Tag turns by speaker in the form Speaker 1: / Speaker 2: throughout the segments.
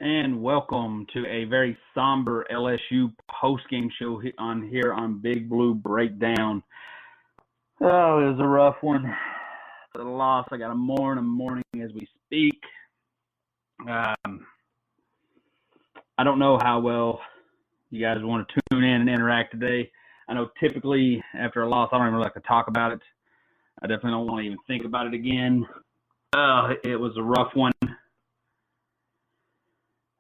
Speaker 1: And welcome to a very somber LSU post-game show on Big Blue Breakdown. Oh, it was a rough one. The loss, I got a morning as we speak. I don't know how well you guys want to tune in and interact today. I know typically after a loss, I don't even like to talk about it. I definitely don't want to even think about it again. It was a rough one.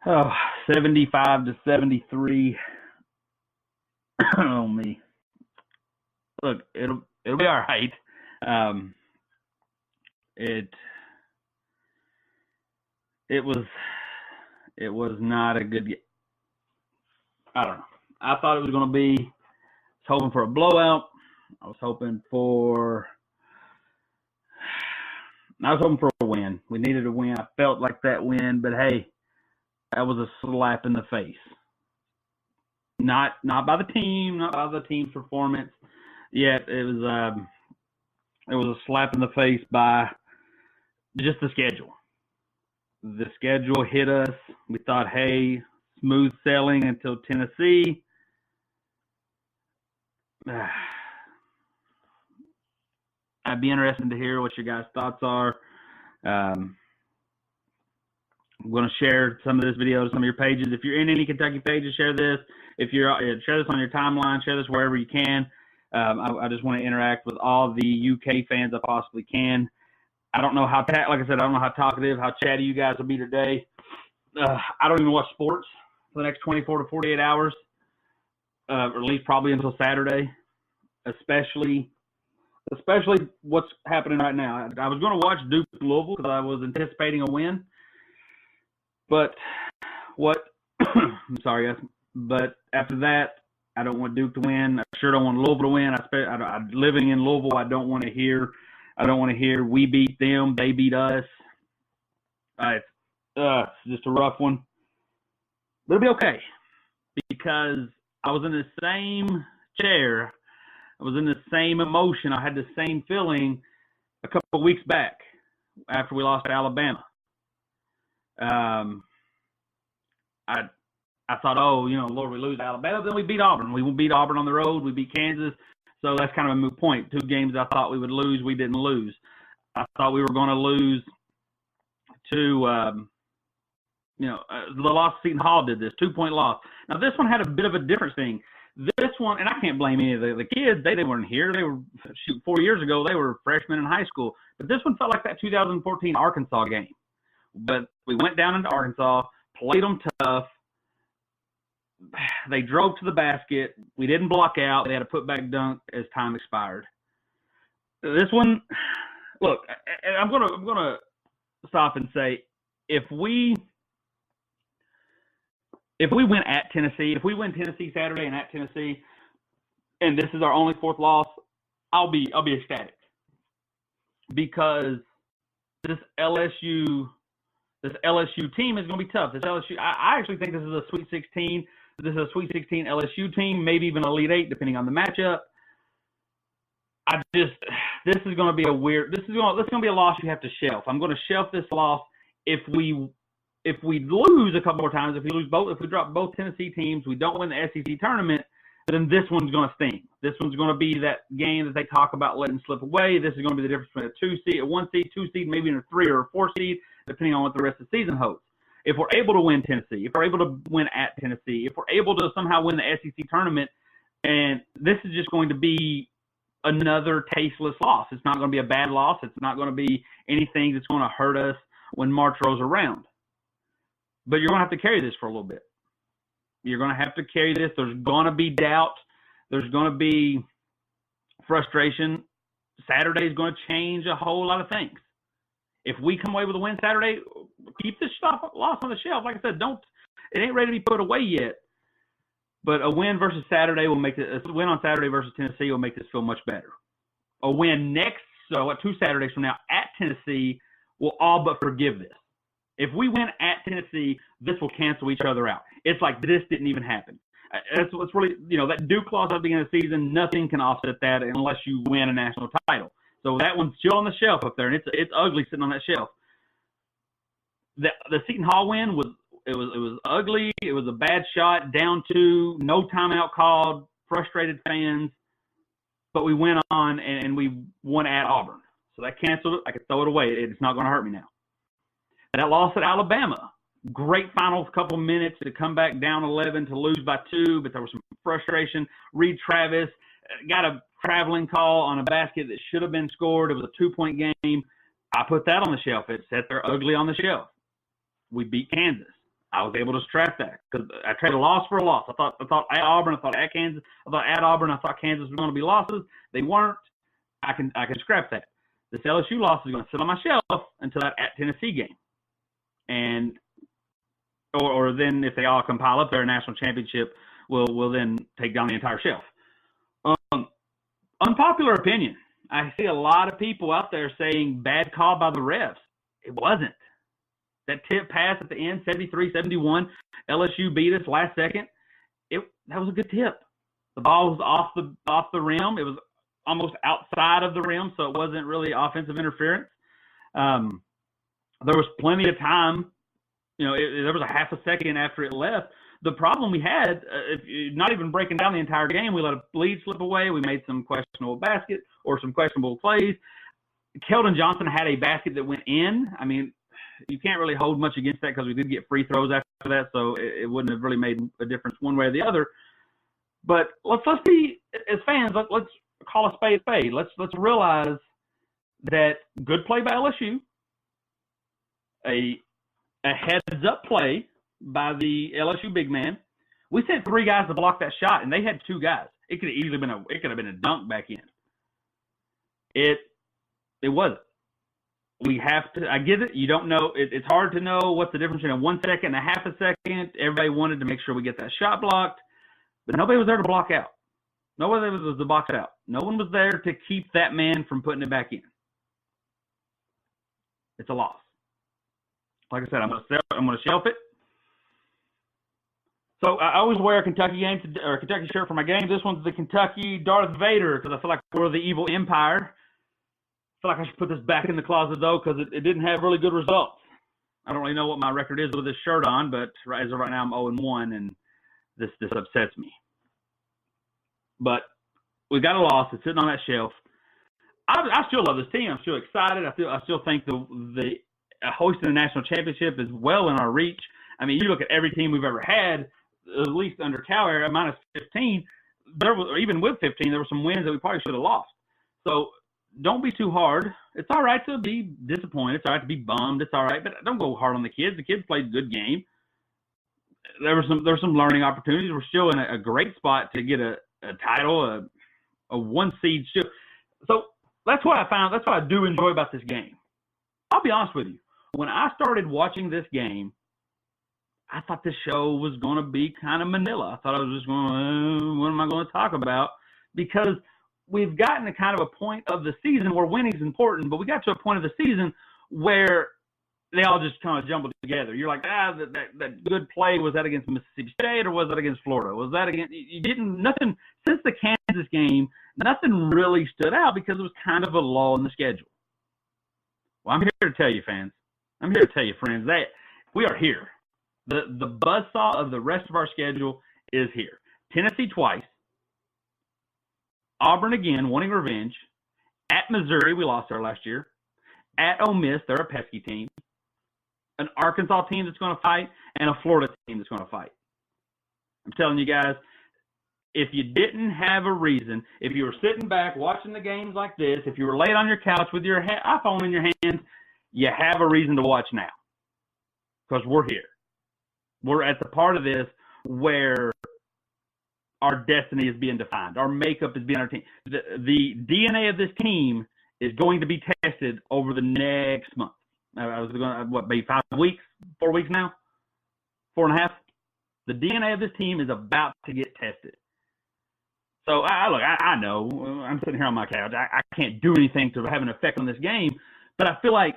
Speaker 1: 75-73. Oh me. Look, it'll be all right. It was not a good. I don't know. I thought it was going to be. I was hoping for a blowout. I was hoping for a win. We needed a win. I felt like that win, but hey. That was a slap in the face. Not by the team, not by the team's performance. Yet it was a slap in the face by just the schedule. The schedule hit us. We thought, hey, smooth sailing until Tennessee. I'd be interested to hear what your guys' thoughts are. I'm going to share some of this video to some of your pages. If you're in any Kentucky pages, share this. If you're share this on your timeline, share this wherever you can. I just want to interact with all the UK fans I possibly can. I don't know how, like I said, I don't know how talkative, how chatty you guys will be today. I don't even watch sports for the next 24 to 48 hours, or at least probably until Saturday, especially what's happening right now. I was going to watch Duke Louisville because I was anticipating a win. But I'm sorry, guys. But after that, I don't want Duke to win. I sure don't want Louisville to win. Living in Louisville, I don't want to hear we beat them, they beat us. It's just a rough one. But it'll be okay because I was in the same chair. I was in the same emotion. I had the same feeling a couple of weeks back after we lost to Alabama. I thought, Lord, we lose Alabama, then we beat Auburn. We will beat Auburn on the road. We beat Kansas. So that's kind of a moot point. 2 games I thought we would lose, we didn't lose. I thought we were going to lose to, the loss Seton Hall did this, 2-point loss. Now, this one had a bit of a different thing. This one, and I can't blame any of the kids. They weren't here. They were, 4 years ago, they were freshmen in high school. But this one felt like that 2014 Arkansas game. But we went down into Arkansas, played them tough. They drove to the basket. We didn't block out. They had a putback dunk as time expired. This one, look, I'm gonna stop and say, if we win at Tennessee, if we win Tennessee Saturday and at Tennessee, and this is our only 4th loss, I'll be ecstatic because this LSU team is going to be tough. This LSU, I actually think this is a Sweet 16. This is a Sweet 16 LSU team, maybe even Elite 8, depending on the matchup. This is going to be this is going to be a loss you have to shelf. I'm going to shelf this loss if we lose a couple more times. If we drop both Tennessee teams, we don't win the SEC tournament, then this one's going to sting. This one's going to be that game that they talk about letting slip away. This is going to be the difference between a 1 seed, 2 seed, maybe even a 3 or a 4 seed, depending on what the rest of the season holds. If we're able to win Tennessee, if we're able to win at Tennessee, if we're able to somehow win the SEC tournament, and this is just going to be another tasteless loss. It's not going to be a bad loss. It's not going to be anything that's going to hurt us when March rolls around. But you're going to have to carry this for a little bit. You're going to have to carry this. There's going to be doubt. There's going to be frustration. Saturday is going to change a whole lot of things. If we come away with a win Saturday, keep this loss on the shelf. Like I said, it ain't ready to be put away yet. But a win versus Saturday will make it. A win on Saturday versus Tennessee will make this feel much better. A win so 2 Saturdays from now at Tennessee will all but forgive this. If we win at Tennessee, this will cancel each other out. It's like this didn't even happen. That's what's really, that Duke loss at the beginning of the season, nothing can offset that unless you win a national title. So that one's still on the shelf up there, and it's ugly sitting on that shelf. The Seton Hall win It was ugly. It was a bad shot, down 2, no timeout called, frustrated fans. But we went on and we won at Auburn. So that canceled it. I could throw it away. It's not going to hurt me now. That loss at Alabama, great final couple minutes to come back down 11 to lose by 2, but there was some frustration. Reed Travis got a traveling call on a basket that should have been scored. It was a 2-point game. I put that on the shelf. It sat there ugly on the shelf. We beat Kansas. I was able to strap that because I traded a loss for a loss. I thought at Auburn, I thought at Kansas, I thought at Auburn, I thought Kansas was going to be losses. They weren't. I can scrap that. This LSU loss is going to sit on my shelf until that at Tennessee game, and or then if they all compile up their national championship, we'll then take down the entire shelf. Unpopular opinion. I see a lot of people out there saying bad call by the refs. It wasn't. That tip pass at the end, 73-71, LSU beat us last second. That was a good tip. The ball was off the rim. It was almost outside of the rim, so it wasn't really offensive interference. There was plenty of time. There was a half a second after it left. The problem we had, not even breaking down the entire game, we let a lead slip away. We made some questionable basket or some questionable plays. Keldon Johnson had a basket that went in. I mean, you can't really hold much against that because we did get free throws after that, so it wouldn't have really made a difference one way or the other. But let's be, as fans, let's call a spade a spade. Let's realize that good play by LSU, a heads-up play by the LSU big man. We sent 3 guys to block that shot, and they had 2 guys. It could have easily been a dunk back in. It wasn't. We have to. I get it. You don't know. It's hard to know what's the difference between a 1 second and a half a second. Everybody wanted to make sure we get that shot blocked, but nobody was there to block out. Nobody was to box out. No one was there to keep that man from putting it back in. It's a loss. Like I said, I'm going to shelf it. So I always wear a Kentucky shirt for my game. This one's the Kentucky Darth Vader because I feel like we're the evil empire. I feel like I should put this back in the closet, though, because it didn't have really good results. I don't really know what my record is with this shirt on, but as of right now, I'm 0-1, and this upsets me. But we got a loss. It's sitting on that shelf. I still love this team. I'm still excited. I still think the hosting the national championship is well in our reach. I mean, you look at every team we've ever had, at least under Cal era, minus 15. Even with 15, there were some wins that we probably should have lost. So don't be too hard. It's all right to be disappointed. It's all right to be bummed. It's all right, but don't go hard on the kids. The kids played a good game. There were some learning opportunities. We're still in a great spot to get a title, a 1 seed. So that's what I found. That's what I do enjoy about this game. I'll be honest with you. When I started watching this game, I thought this show was going to be kind of Manila. I thought I was just going, what am I going to talk about? Because we've gotten to kind of a point of the season where winning is important, but we got to a point of the season where they all just kind of jumbled together. You're like, that good play, was that against Mississippi State or was that against Florida? Was that against, nothing, since the Kansas game, nothing really stood out because it was kind of a lull in the schedule. Well, I'm here to tell you, fans. I'm here to tell you, friends, that we are here. The buzzsaw of the rest of our schedule is here. Tennessee twice. Auburn again, wanting revenge. At Missouri, we lost there last year. At Ole Miss, they're a pesky team. An Arkansas team that's going to fight, and a Florida team that's going to fight. I'm telling you guys, if you didn't have a reason, if you were sitting back watching the games like this, if you were laid on your couch with your iPhone in your hand, you have a reason to watch now. Because we're here. We're at the part of this where our destiny is being defined. Our makeup is being our team. The DNA of this team is going to be tested over the next month. I was going to, maybe 5 weeks, 4 weeks now? 4.5? The DNA of this team is about to get tested. So, I know. I'm sitting here on my couch. I can't do anything to have an effect on this game, but I feel like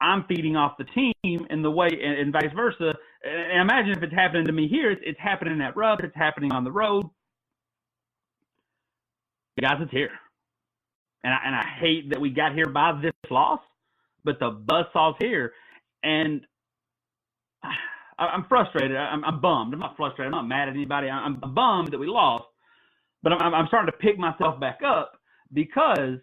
Speaker 1: I'm feeding off the team in the way, and vice versa. And imagine if it's happening to me here, it's happening at Rupp, it's happening on the road. Guys, it's here. And I hate that we got here by this loss, but the buzzsaw's here. And I'm frustrated. I'm bummed. I'm not frustrated. I'm not mad at anybody. I'm bummed that we lost. But I'm starting to pick myself back up because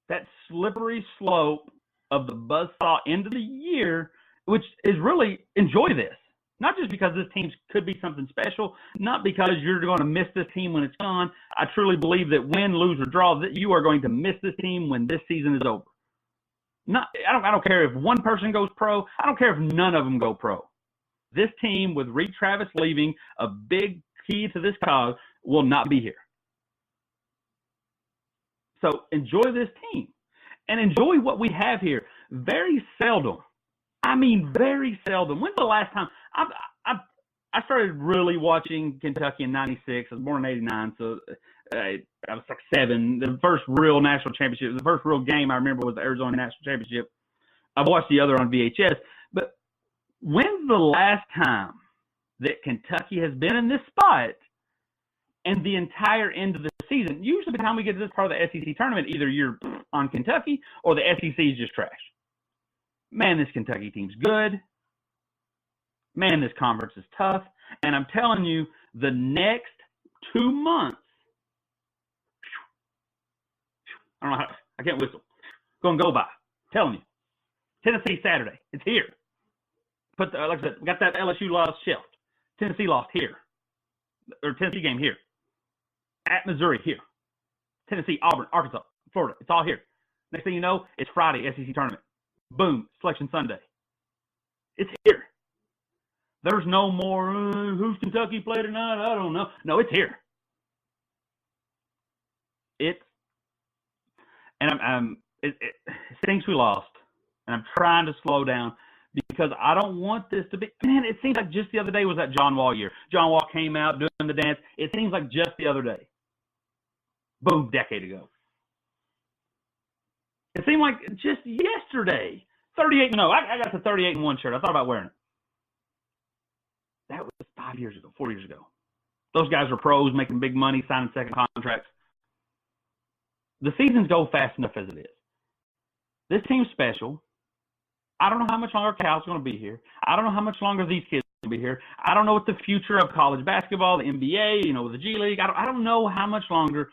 Speaker 1: that slippery slope of the buzzsaw end of the year, which is really enjoy this. Not just because this team could be something special, not because you're going to miss this team when it's gone. I truly believe that win, lose, or draw, that you are going to miss this team when this season is over. I don't care if one person goes pro. I don't care if none of them go pro. This team, with Reed Travis leaving, a big key to this cause, will not be here. So enjoy this team and enjoy what we have here. Very seldom. I mean, very seldom. When's the last time? I started really watching Kentucky in '96. I was born in '89, so I was like 7. The first real national championship, the first real game I remember was the Arizona National Championship. I've watched the other on VHS. But when's the last time that Kentucky has been in this spot and the entire end of the season? Usually by the time we get to this part of the SEC tournament, either you're on Kentucky or the SEC is just trash. Man, this Kentucky team's good. Man, this conference is tough. And I'm telling you, the next 2 months, I don't know how, I can't whistle. Going to go by. I'm telling you. Tennessee Saturday. It's here. Like I said, we got that LSU loss shelved. Tennessee lost here. Or Tennessee game here. At Missouri here. Tennessee, Auburn, Arkansas, Florida. It's all here. Next thing you know, it's Friday, SEC tournament. Boom, Selection Sunday. It's here. There's no more, who's Kentucky play tonight? I don't know. No, it's here. It stinks we lost. And I'm trying to slow down because I don't want this to be, man, it seems like just the other day was that John Wall year. John Wall came out doing the dance. It seems like just the other day. Boom, decade ago. It seemed like just yesterday. 38-0. I got the 38-1 shirt. I thought about wearing it. That was 5 years ago, 4 years ago. Those guys are pros, making big money, signing second contracts. The seasons go fast enough as it is. This team's special. I don't know how much longer Cal's going to be here. I don't know how much longer these kids will be here. I don't know what the future of college basketball, the NBA, the G League. I don't know how much longer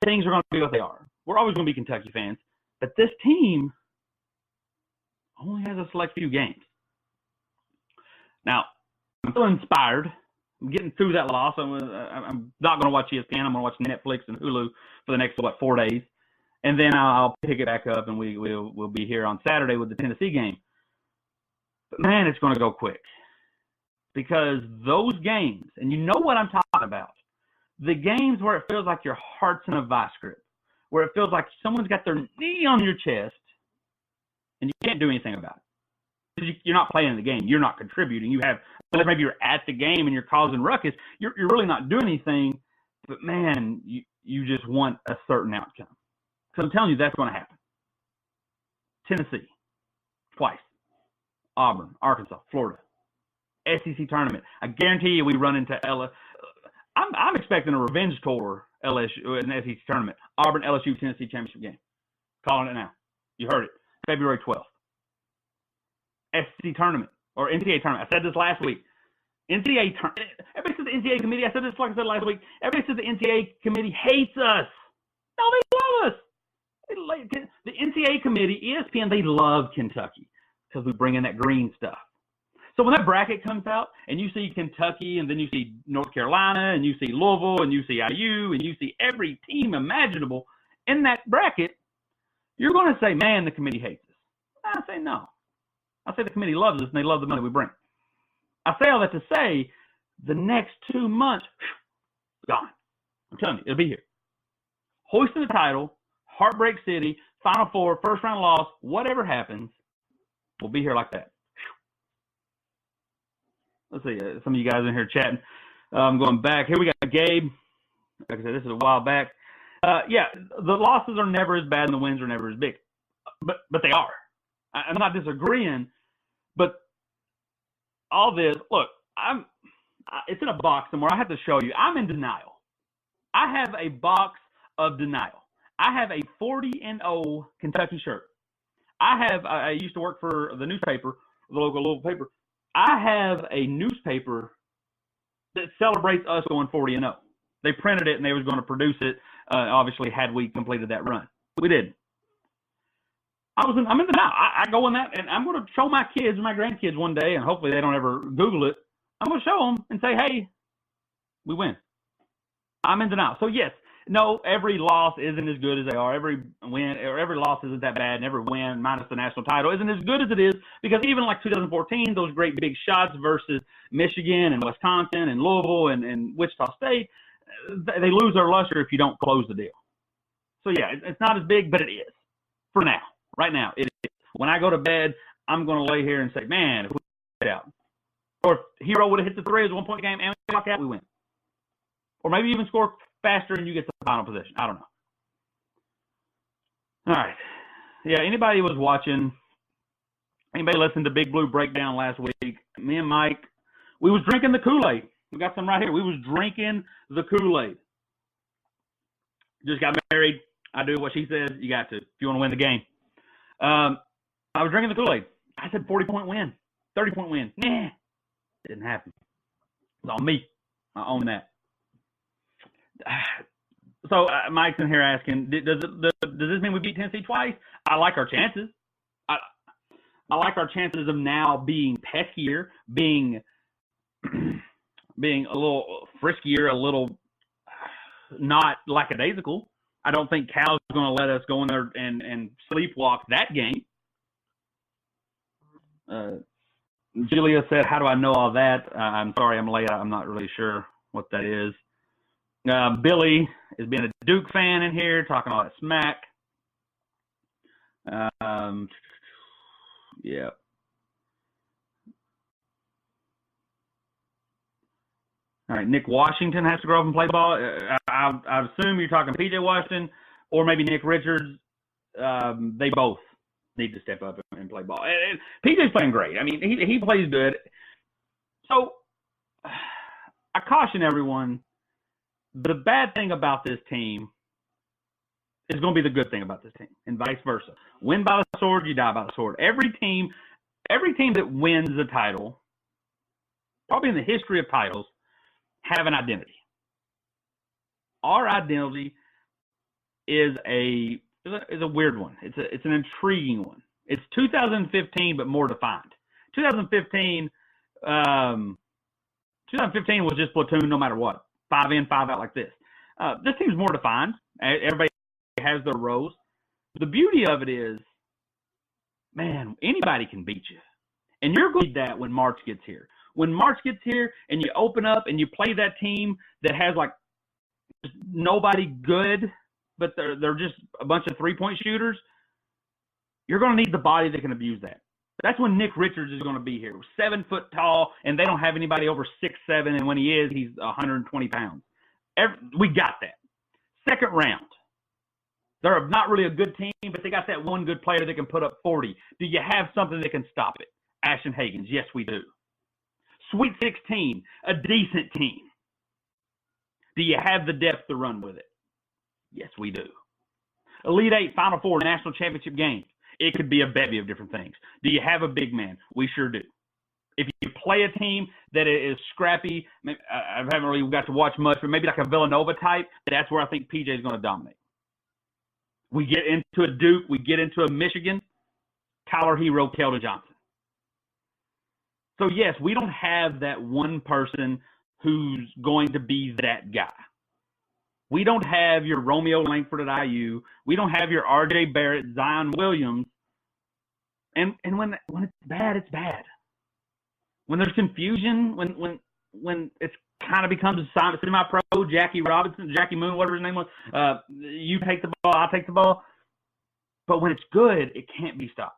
Speaker 1: things are going to be what they are. We're always going to be Kentucky fans. But this team only has a select few games. Now, I'm still inspired. I'm getting through that loss. I'm not going to watch ESPN. I'm going to watch Netflix and Hulu for the next, 4 days. And then I'll pick it back up, and we'll be here on Saturday with the Tennessee game. But, man, it's going to go quick. Because those games, and you know what I'm talking about, the games where it feels like your heart's in a vice grip, where it feels like someone's got their knee on your chest, and you can't do anything about it. You're not playing the game. You're not contributing. Unless maybe you're at the game and you're causing ruckus, you're really not doing anything. But, man, you just want a certain outcome. So I'm telling you, that's going to happen. Tennessee, twice. Auburn, Arkansas, Florida. SEC tournament. I guarantee you we run into LSU. I'm expecting a revenge tour, LSU, in the SEC tournament. Auburn, LSU, Tennessee championship game. Calling it now. You heard it. February 12th. SEC tournament, or NCAA tournament. I said this last week. NCAA tournament. Everybody says the NCAA committee. I said this like I said last week. Everybody says the NCAA committee hates us. No, they love us. The NCAA committee, ESPN, they love Kentucky because we bring in that green stuff. So when that bracket comes out and you see Kentucky and then you see North Carolina and you see Louisville and you see IU and you see every team imaginable in that bracket, you're going to say, man, the committee hates us. I say no. I say the committee loves us and they love the money we bring. I say all that to say the next 2 months, gone. I'm telling you, it'll be here. Hoisting the title, Heartbreak City, Final Four, first round loss, whatever happens, we'll be here like that. Let's see, some of you guys in here chatting. I'm going back. Here we got Gabe. Like I said, this is a while back. Yeah, the losses are never as bad and the wins are never as big. But they are. I'm not disagreeing, but all this, look, it's in a box somewhere. I have to show you. I'm in denial. I have a box of denial. I have a 40-0 Kentucky shirt. I used to work for the newspaper, the local paper. I have a newspaper that celebrates us going 40-0. They printed it and they was going to produce it. Obviously, had we completed that run, we did. I'm in the now. I go in that, and I'm going to show my kids and my grandkids one day, and hopefully they don't ever Google it. I'm going to show them and say, hey, we win. I'm in denial. So, yes, no, every loss isn't as good as they are. Every win or every loss isn't that bad, and every win minus the national title isn't as good as it is, because even like 2014, those great big shots versus Michigan and Wisconsin and Louisville and Wichita State, they lose their luster if you don't close the deal. So, yeah, it's not as big, but it is for now. Right now, it is. When I go to bed, I'm going to lay here and say, man, if we get out, or if Hero would have hit the three as a one-point game and we walk out, we win. Or maybe even score faster and you get to the final position. I don't know. All right. Yeah, anybody was watching, anybody listened to Big Blue Breakdown last week, me and Mike, we was drinking the Kool-Aid. We got some right here. We was drinking the Kool-Aid. Just got married. I do what she says. You got to if you want to win the game. I was drinking the Kool-Aid. I said 40-point win, 30-point win. Nah, didn't happen. It was on me. I own that. So Mike's in here asking, does this mean we beat Tennessee twice? I like our chances. I like our chances of now being peskier, being a little friskier, a little not lackadaisical. I don't think Cal's going to let us go in there and sleepwalk that game. Julia said, how do I know all that? I'm sorry, I'm late. I'm not really sure what that is. Billy is being a Duke fan in here, talking all that smack. Yeah. All right, Nick Washington has to grow up and play ball. I assume you're talking P.J. Washington or maybe Nick Richards. They both need to step up and play ball. And P.J.'s playing great. I mean, he plays good. So I caution everyone, the bad thing about this team is going to be the good thing about this team, and vice versa. Win by the sword, you die by the sword. Every team that wins the title, probably in the history of titles, have an identity. Our identity is a weird one. It's an intriguing one. It's 2015, but more defined. 2015 was just platoon, no matter what. 5 in, 5 out like this. This team's more defined. Everybody has their roles. The beauty of it is, man, anybody can beat you, and you're going to need that when March gets here. When March gets here and you open up and you play that team that has like nobody good, but they're just a bunch of three-point shooters, you're going to need the body that can abuse that. That's when Nick Richards is going to be here. 7 foot tall, and they don't have anybody over 6'7", and when he is, he's 120 pounds. We got that. Second round. They're not really a good team, but they got that one good player that can put up 40. Do you have something that can stop it? Ashton Hagans, yes, we do. Sweet 16, a decent team. Do you have the depth to run with it? Yes, we do. Elite 8, Final Four, national championship games. It could be a bevy of different things. Do you have a big man? We sure do. If you play a team that is scrappy, I haven't really got to watch much, but maybe like a Villanova type, that's where I think PJ is going to dominate. We get into a Duke, we get into a Michigan, Tyler Hero, Keldon Johnson. So, yes, we don't have that one person who's going to be that guy. We don't have your Romeo Langford at IU. We don't have your R.J. Barrett, Zion Williams. And when it's bad, it's bad. When there's confusion, when it's kind of becomes a semi-pro, Jackie Moon, whatever his name was, you take the ball, I take the ball. But when it's good, it can't be stopped.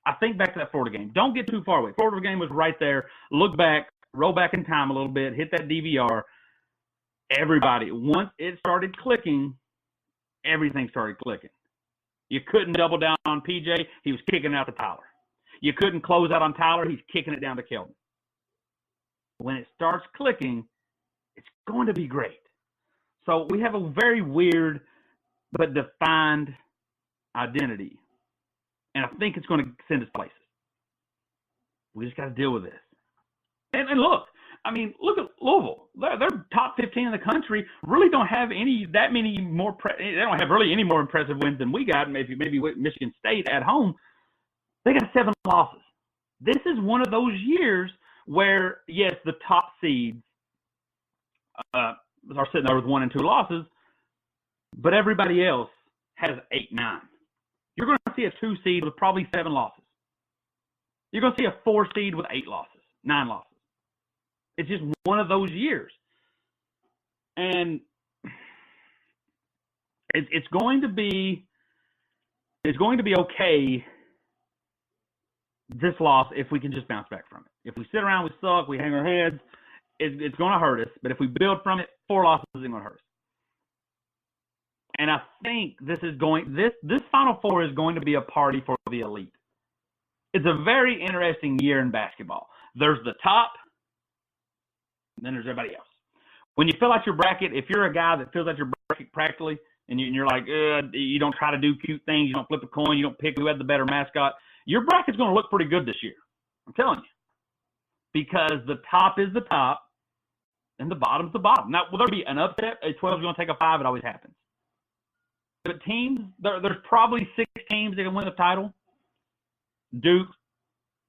Speaker 1: I think back to that Florida game. Don't get too far away. Florida game was right there. Look back, roll back in time a little bit, hit that DVR. Everybody, once it started clicking, everything started clicking. You couldn't double down on PJ. He was kicking out to Tyler. You couldn't close out on Tyler. He's kicking it down to Keldon. When it starts clicking, it's going to be great. So we have a very weird but defined identity. And I think it's going to send us places. We just got to deal with this. And look, I mean, look at Louisville. They're top 15 in the country. Really don't have that many more. They don't have really any more impressive wins than we got. Maybe Michigan State at home. They got 7 losses. This is one of those years where, yes, the top seeds are sitting there with 1 and 2 losses, but everybody else has 8, 9. You're going to see a 2 seed with probably 7 losses. You're going to see a 4 seed with 8 losses, 9 losses. It's just one of those years. And it's going to be okay, this loss, if we can just bounce back from it. If we sit around, we suck, we hang our heads, it's going to hurt us. But if we build from it, 4 losses isn't going to hurt us. And I think this Final Four is going to be a party for the elite. It's a very interesting year in basketball. There's the top, and then there's everybody else. When you fill out your bracket, if you're a guy that fills out your bracket practically, and you're like, you don't try to do cute things, you don't flip a coin, you don't pick who had the better mascot, your bracket's going to look pretty good this year. I'm telling you. Because the top is the top, and the bottom's the bottom. Now, will there be an upset? A 12 is going to take a 5. It always happens. But teams, there's probably 6 teams that can win the title. Duke,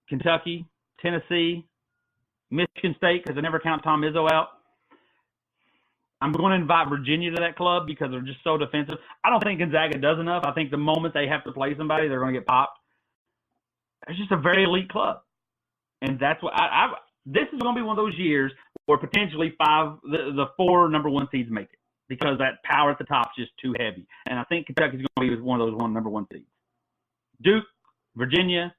Speaker 1: Kentucky, Tennessee, Michigan State, because I never count Tom Izzo out. I'm going to invite Virginia to that club because they're just so defensive. I don't think Gonzaga does enough. I think the moment they have to play somebody, they're going to get popped. It's just a very elite club. And that's what this is going to be one of those years where potentially the 4 number 1 seeds make it, because that power at the top is just too heavy. And I think Kentucky's going to be one of those number 1 seeds. Duke, Virginia,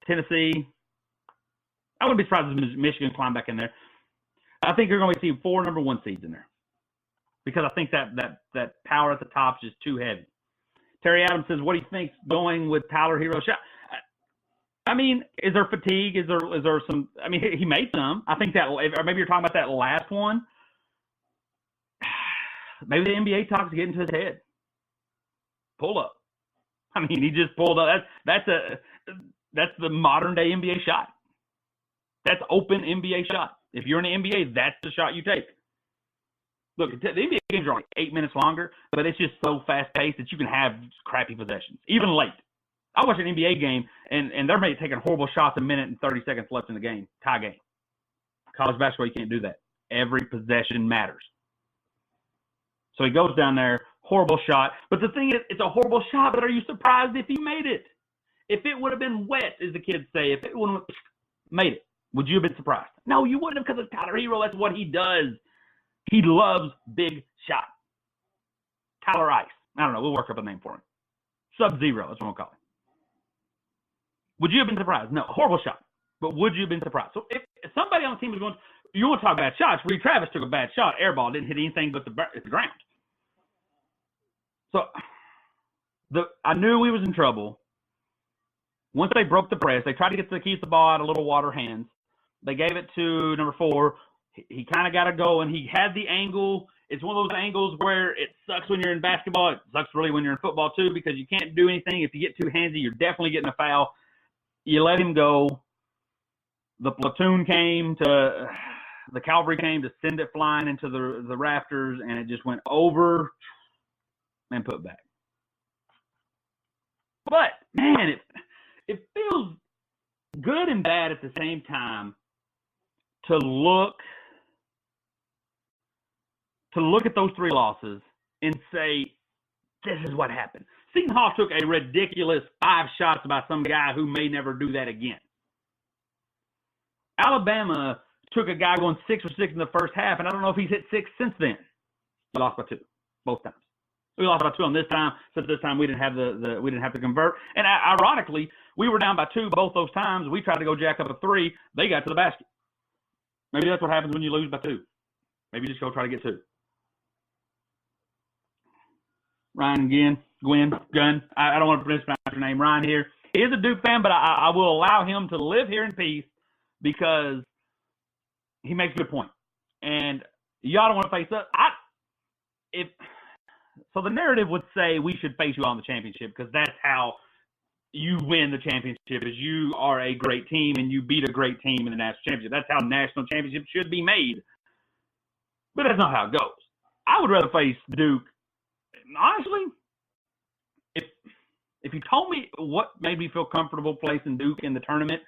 Speaker 1: Tennessee. I wouldn't be surprised if Michigan climbed back in there. I think you're going to see 4 number 1 seeds in there, because I think that power at the top is just too heavy. Terry Adams says, what do you think going with Tyler Herro's shot? I mean, is there fatigue? Is there some? I mean, he made some. I think that, or maybe you're talking about that last one. Maybe the NBA talks get into his head. Pull up. I mean, he just pulled up. That's the modern day NBA shot. That's open NBA shot. If you're in the NBA, that's the shot you take. Look, the NBA games are only 8 minutes longer, but it's just so fast-paced that you can have crappy possessions, even late. I watch an NBA game, and they're maybe taking horrible shots a minute and 30 seconds left in the game, tie game. College basketball, you can't do that. Every possession matters. So he goes down there, horrible shot. But the thing is, it's a horrible shot, but are you surprised if he made it? If it would have been wet, as the kids say, if it would have made it, would you have been surprised? No, you wouldn't have, because it's Tyler Herro. That's what he does. He loves big shots. Tyler Ice. I don't know. We'll work up a name for him. Sub-Zero. That's what we'll call him. Would you have been surprised? No. Horrible shot. But would you have been surprised? So if somebody on the team was going, you want to talk bad shots, Reed Travis took a bad shot. Air ball. Didn't hit anything but the ground. So I knew he was in trouble. Once they broke the press, they tried to keep the ball out of Little Water hands. They gave it to number 4. He kind of got to go, and he had the angle. It's one of those angles where it sucks when you're in basketball. It sucks really when you're in football, too, because you can't do anything. If you get too handsy, you're definitely getting a foul. You let him go. The platoon came to – the cavalry came to send it flying into the rafters, and it just went over and put back. But, man, it feels good and bad at the same time to look at those 3 losses and say, this is what happened. Seton Hall took a ridiculous 5 shots by some guy who may never do that again. Alabama took a guy going 6 for 6 in the first half, and I don't know if he's hit 6 since then. We lost by 2 both times. We lost by 2 on this time. Since this time we didn't have we didn't have to convert. And ironically, we were down by 2 both those times. We tried to go jack up a 3. They got to the basket. Maybe that's what happens when you lose by 2. Maybe just go try to get 2. Ryan Gunn. I don't want to mispronounce your name. Ryan here. He is a Duke fan, but I will allow him to live here in peace because he makes a good point. And y'all don't want to face up. So the narrative would say we should face you on the championship because that's how you win the championship is you are a great team and you beat a great team in the national championship. That's how national championships should be made. But that's not how it goes. I would rather face Duke. Honestly, if you told me what made me feel comfortable placing Duke in the tournament,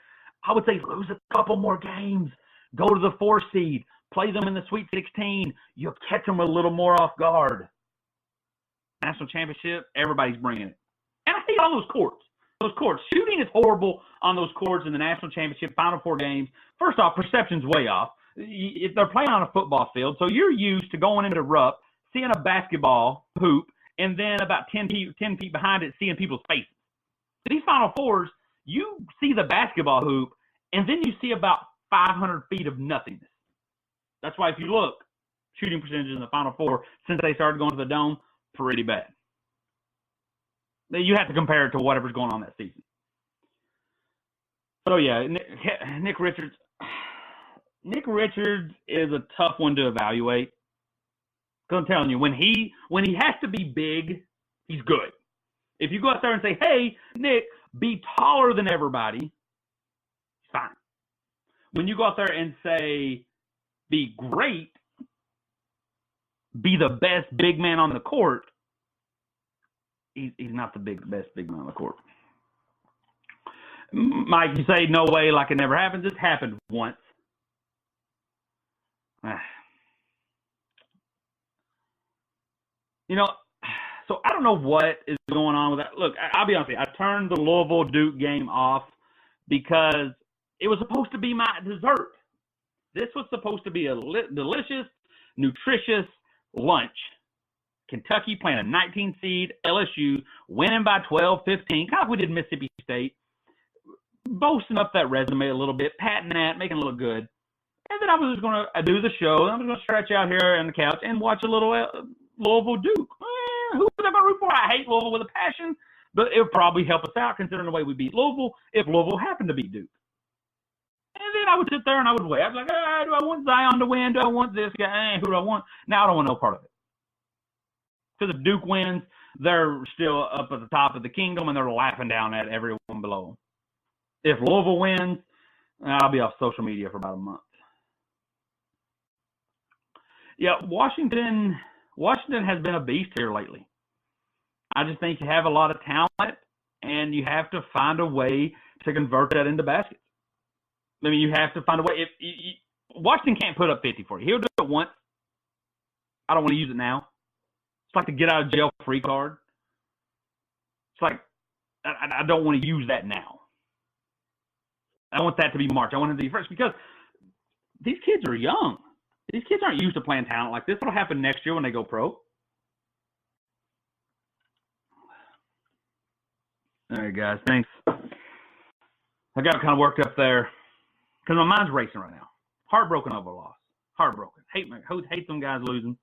Speaker 1: I would say lose a couple more games. Go to the 4 seed. Play them in the Sweet 16. You'll catch them a little more off guard. National championship, everybody's bringing it. And I hate on those courts. Those courts. Shooting is horrible on those courts in the national championship, Final Four games. First off, perception's way off. If they're playing on a football field, so you're used to going into Rupp, seeing a basketball hoop, and then about 10 feet behind it, seeing people's faces. These Final Fours, you see the basketball hoop, and then you see about 500 feet of nothingness. That's why if you look, shooting percentages in the Final Four, since they started going to the Dome, pretty bad. You have to compare it to whatever's going on that season. So, yeah, Nick Richards. Nick Richards is a tough one to evaluate. Because I'm telling you, when he has to be big, he's good. If you go out there and say, hey, Nick, be taller than everybody, it's fine. When you go out there and say, be great, be the best big man on the court, he's not the best big man on the court. Mike, you say no way, like it never happened. This happened once. You know, so I don't know what is going on with that. Look, I'll be honest with you. I turned the Louisville-Duke game off because it was supposed to be my dessert. This was supposed to be a delicious, nutritious lunch. Kentucky playing a 19 seed, LSU winning by 12, 15, kind of like we did Mississippi State, boasting up that resume a little bit, patting that, making it look good. And then I was just going to do the show. I was going to stretch out here on the couch and watch a little Louisville Duke. Who was I going to root for? I hate Louisville with a passion, but it would probably help us out considering the way we beat Louisville if Louisville happened to beat Duke. And then I would sit there and I would wait. I'd be like, do I want Zion to win? Do I want this guy? Who do I want? Now I don't want no part of it. Because if Duke wins, they're still up at the top of the kingdom and they're laughing down at everyone below them. If Louisville wins, I'll be off social media for about a month. Yeah, Washington has been a beast here lately. I just think you have a lot of talent, and you have to find a way to convert that into baskets. I mean, you have to find a way. Washington can't put up 50 for you. He'll do it once. I don't want to use it now. It's like the get out of jail free card. It's like I don't want to use that now. I want that to be March. I want him to be first because these kids are young. These kids aren't used to playing talent like this. It'll happen next year when they go pro. All right, guys. Thanks. I got kind of worked up there because my mind's racing right now. Heartbroken over a loss. Heartbroken. Hate them guys losing.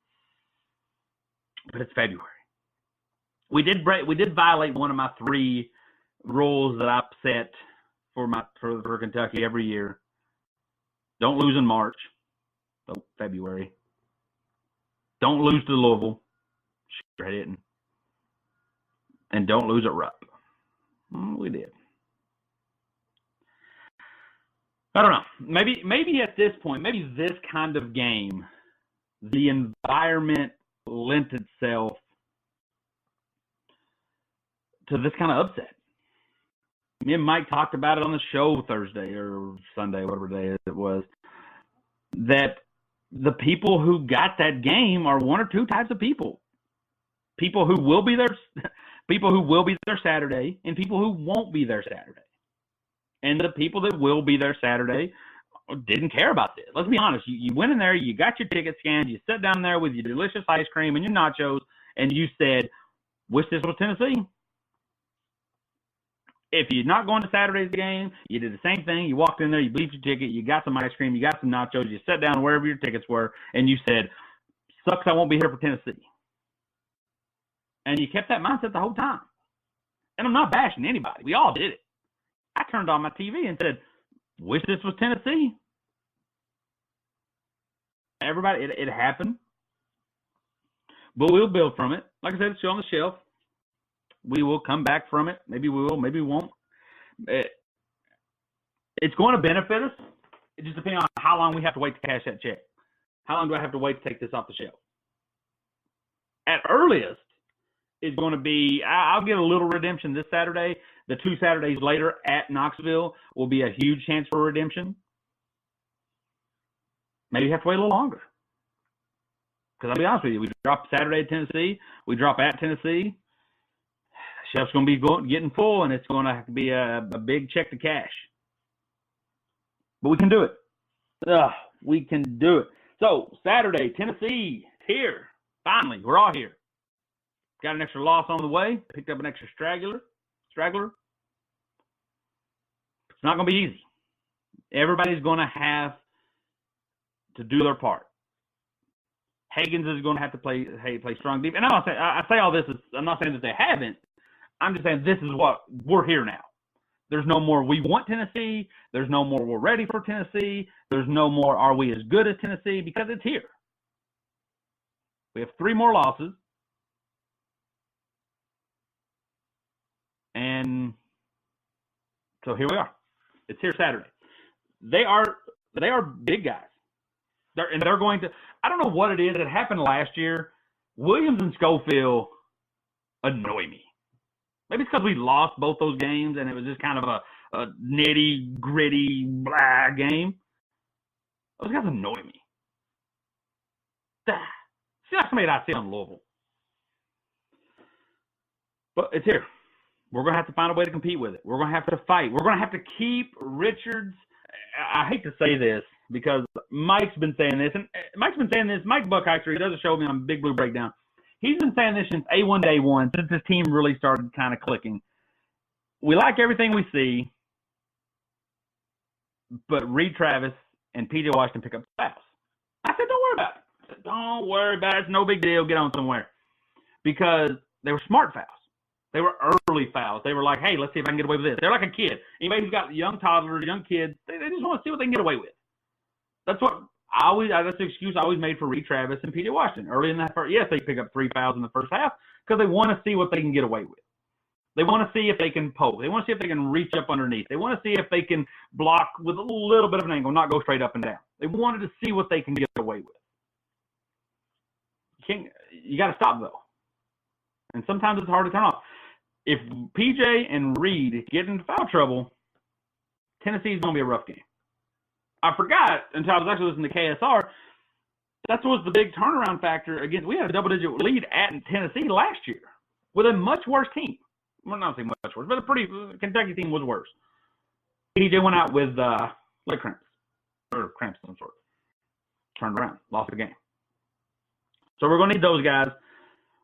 Speaker 1: But it's February. We did violate one of my 3 rules that I set for Kentucky every year. Don't lose in March. February. Don't lose to Louisville. Sure didn't. And don't lose at Rupp. We did. I don't know. Maybe at this point, maybe this kind of game, the environment lent itself to this kind of upset. Me and Mike talked about it on the show Thursday or Sunday, whatever day it was, that the people who got that game are one or two types of people. People who will be there Saturday and people who won't be there Saturday. And the people that will be there Saturday didn't care about this. Let's be honest. You went in there, you got your ticket scanned, you sat down there with your delicious ice cream and your nachos, and you said, wish this was Tennessee. If you're not going to Saturday's game, you did the same thing. You walked in there, you bleeped your ticket, you got some ice cream, you got some nachos, you sat down wherever your tickets were, and you said, sucks I won't be here for Tennessee. And you kept that mindset the whole time. And I'm not bashing anybody. We all did it. I turned on my TV and said, wish this was Tennessee. Everybody, it happened. But we'll build from it. Like I said, it's still on the shelf. We will come back from it. Maybe we will. Maybe we won't. It's going to benefit us. It just depends on how long we have to wait to cash that check. How long do I have to wait to take this off the shelf? At earliest, it's going to be, I'll get a little redemption this Saturday. The 2 Saturdays later at Knoxville will be a huge chance for redemption. Maybe you have to wait a little longer. Because I'll be honest with you, we drop Saturday at Tennessee. We drop at Tennessee. The shelf's going to be getting full, and it's going to have to be a big check to cash. But we can do it. We can do it. So, Saturday, Tennessee, here. Finally, we're all here. Got an extra loss on the way. Picked up an extra straggler. It's not going to be easy. Everybody's going to have to do their part. Higgins is going to have to play strong defense. And I say all this, I'm not saying that they haven't. I'm just saying this is what we're here now. There's no more we want Tennessee. There's no more we're ready for Tennessee. There's no more are we as good as Tennessee, because it's here. We have 3 more losses. And so here we are. It's here Saturday. They are big guys. They're going to, I don't know what it is that happened last year. Williams and Schofield annoy me. Maybe it's because we lost both those games and it was just kind of a nitty gritty blah game. Those guys annoy me. See, that's somebody I see on Louisville. But it's here. We're going to have to find a way to compete with it. We're going to have to fight. We're going to have to keep Richards. I hate to say this because Mike's been saying this, and Mike Buckhiser, he does a show with me on Big Blue Breakdown. He's been saying this since A1 Day 1, since his team really started kind of clicking. We like everything we see, but Reed Travis and P.J. Washington pick up fouls. I said, don't worry about it. I said, don't worry about it. It's no big deal. Get on somewhere. Because they were smart fouls. They were early fouls. They were like, hey, let's see if I can get away with this. They're like a kid. Anybody who's got young toddlers, young kids, they just want to see what they can get away with. That's the excuse I always made for Reed Travis and P.J. Washington. Early in that first, yes, they pick up 3 fouls in the first half because they want to see what they can get away with. They want to see if they can poke. They want to see if they can reach up underneath. They want to see if they can block with a little bit of an angle, not go straight up and down. They wanted to see what they can get away with. You got to stop, though. And sometimes it's hard to turn off. If PJ and Reed get into foul trouble, Tennessee's going to be a rough game. I forgot until I was actually listening to KSR. That was the big turnaround factor. Again, we had a double-digit lead at Tennessee last year with a much worse team. Well, not saying much worse, but Kentucky team was worse. PJ went out with leg cramps or cramps of some sort. Turned around, lost the game. So we're going to need those guys.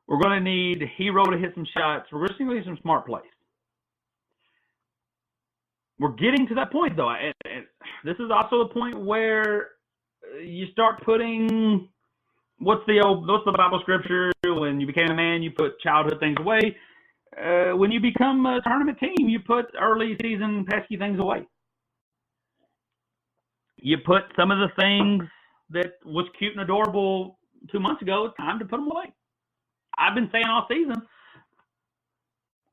Speaker 1: We're going to need Hero to hit some shots. We're going to need some smart plays. We're getting to that point, though. And this is also the point where you start putting what's the Bible scripture? When you became a man, you put childhood things away. When you become a tournament team, you put early season pesky things away. You put some of the things that was cute and adorable 2 months ago. It's time to put them away. I've been saying all season,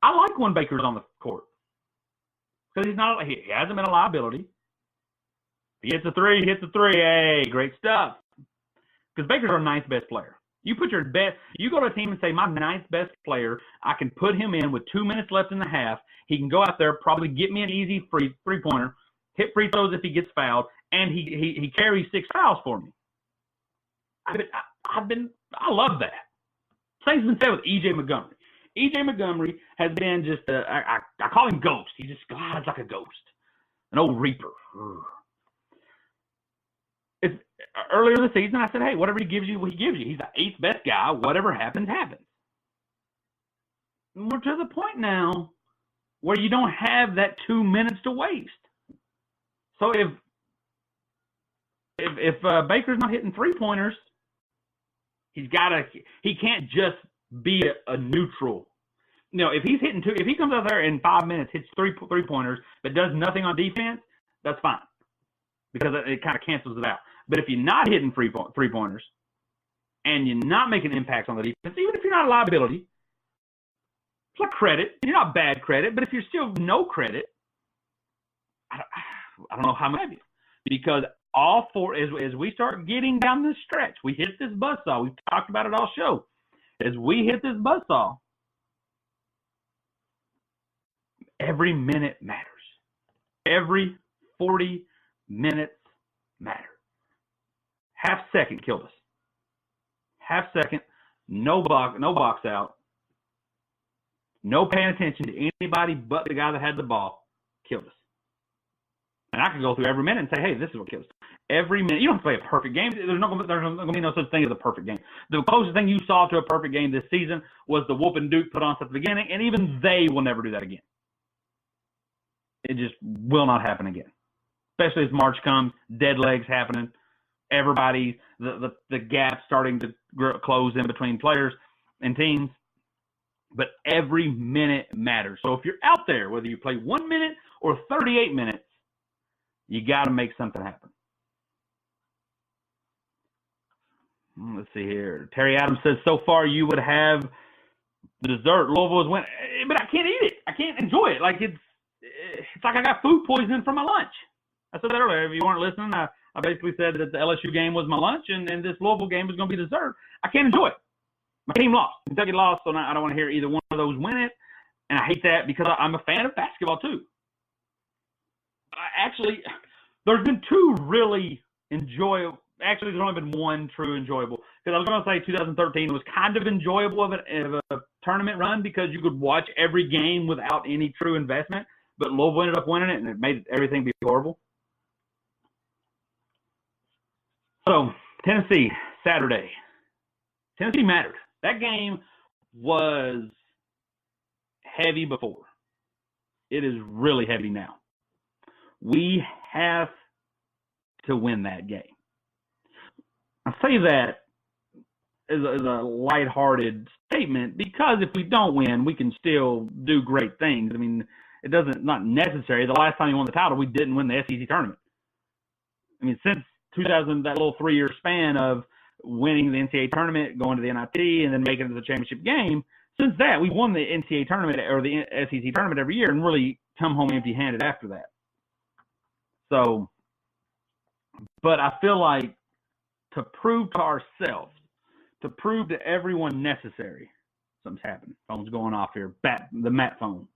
Speaker 1: I like when Baker's on the court. Because he hasn't been a liability. If he hits a three, he hits a three. Hey, great stuff. Because Baker's our 9th best player. You go to a team and say, my 9th best player, I can put him in with 2 minutes left in the half. He can go out there, probably get me an easy three-pointer, hit free throws if he gets fouled, and he carries 6 fouls for me. I love that. Same has been said with E.J. Montgomery. E.J. Montgomery has been just I call him Ghost. He just glides like a ghost. An old reaper. It's earlier in the season, I said, hey, whatever he gives you, he gives you. He's the 8th best guy. Whatever happens, happens. And we're to the point now where you don't have that 2 minutes to waste. So if Baker's not hitting 3-pointers, he can't just be a neutral. If he comes out there in 5 minutes, hits 3-pointers, but does nothing on defense, that's fine. Because it kind of cancels it out. But if you're not hitting 3-pointers and you're not making impacts on the defense, even if you're not a liability, It's like credit. You're not bad credit, but if you're still no credit, I don't know how much, because all four, as we start getting down this stretch, we hit this buzzsaw. We've talked about it all show. As we hit this buzzsaw, every minute matters. Every 40 minutes matter. Half second killed us. Half second, no box out, no paying attention to anybody but the guy that had the ball, killed us. And I can go through every minute and say, hey, this is what kills us. Every minute. You don't have to play a perfect game. There's not going to be no such thing as a perfect game. The closest thing you saw to a perfect game this season was the whooping Duke put on at the beginning, and even they will never do that again. It just will not happen again. Especially as March comes, dead legs happening, everybody, the gap starting to close in between players and teams. But every minute matters. So if you're out there, whether you play 1 minute or 38 minutes, you got to make something happen. Let's see here. Terry Adams says, so far you would have the dessert. Louisville is winning, but I can't eat it. I can't enjoy it. Like it's like I got food poisoning from my lunch. I said that earlier. If you weren't listening, I basically said that the LSU game was my lunch and this Louisville game was going to be dessert. I can't enjoy it. My team lost. Kentucky lost, so I don't want to hear either one of those win it. And I hate that because I'm a fan of basketball too. Actually, there's been two really enjoyable. Actually, there's only been one true enjoyable. Because I was going to say 2013 was kind of enjoyable of a tournament run because you could watch every game without any true investment. But Louisville ended up winning it, and it made everything be horrible. So, Tennessee, Saturday. Tennessee mattered. That game was heavy before. It is really heavy now. We have to win that game. I say that as a lighthearted statement because if we don't win, we can still do great things. I mean, it's not necessary. The last time we won the title, we didn't win the SEC tournament. I mean, since 2000, that little 3-year span of winning the NCAA tournament, going to the NIT, and then making it to the championship game, since that, we've won the NCAA tournament or the SEC tournament every year and really come home empty-handed after that. So, but I feel like to prove to ourselves, to prove to everyone necessary, something's happening. Phone's going off here. The Matt phone.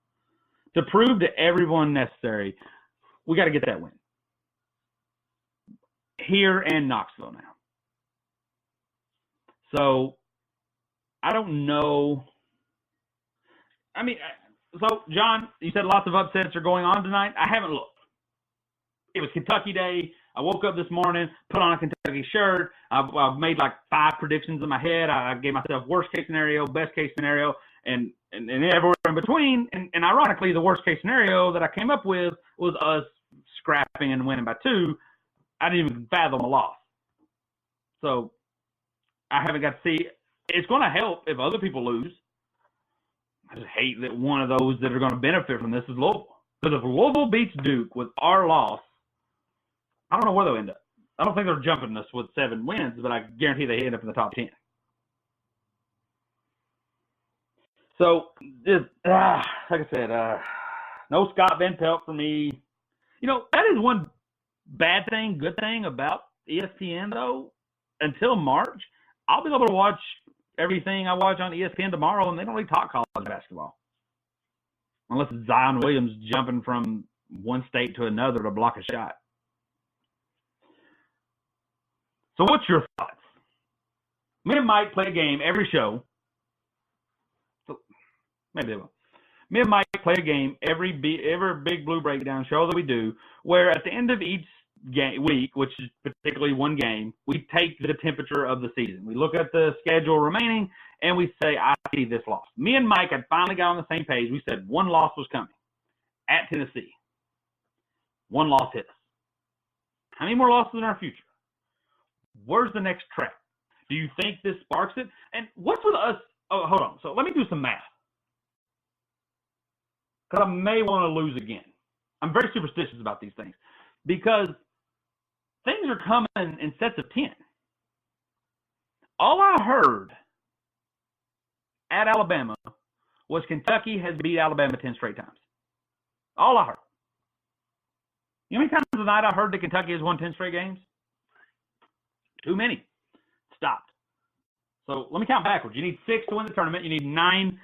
Speaker 1: To prove to everyone necessary, we got to get that win. Here and Knoxville now. So, I don't know. I mean, so, John, you said lots of upsets are going on tonight. I haven't looked. It was Kentucky Day. I woke up this morning, put on a Kentucky shirt. I've made like 5 predictions in my head. I gave myself worst case scenario, best case scenario, and everywhere in between. And ironically, the worst case scenario that I came up with was us scrapping and winning by 2. I didn't even fathom a loss. So I haven't got to see. It's going to help if other people lose. I just hate that one of those that are going to benefit from this is Louisville. Because if Louisville beats Duke with our loss, I don't know where they'll end up. I don't think they're jumping us with 7 wins, but I guarantee they end up in the top 10. So, just, like I said, no Scott Van Pelt for me. You know, that is one bad thing, good thing about ESPN, though. Until March, I'll be able to watch everything I watch on ESPN tomorrow, and they don't really talk college basketball. Unless it's Zion Williams jumping from one state to another to block a shot. So what's your thoughts? Me and Mike play a game every show. Maybe they will. Me and Mike play a game every Big Blue Breakdown show that we do, where at the end of each week, which is particularly one game, we take the temperature of the season. We look at the schedule remaining, and we say, I see this loss. Me and Mike had finally got on the same page. We said one loss was coming at Tennessee. One loss hit us. How many more losses in our future? Where's the next trap? Do you think this sparks it? And what's with us? Oh, hold on. So let me do some math. Because I may want to lose again. I'm very superstitious about these things. Because things are coming in sets of 10. All I heard at Alabama was Kentucky has beat Alabama 10 straight times. All I heard. You know how many times tonight I heard that Kentucky has won 10 straight games? Too many. Stopped. So let me count backwards. You need 6 to win the tournament. You need 9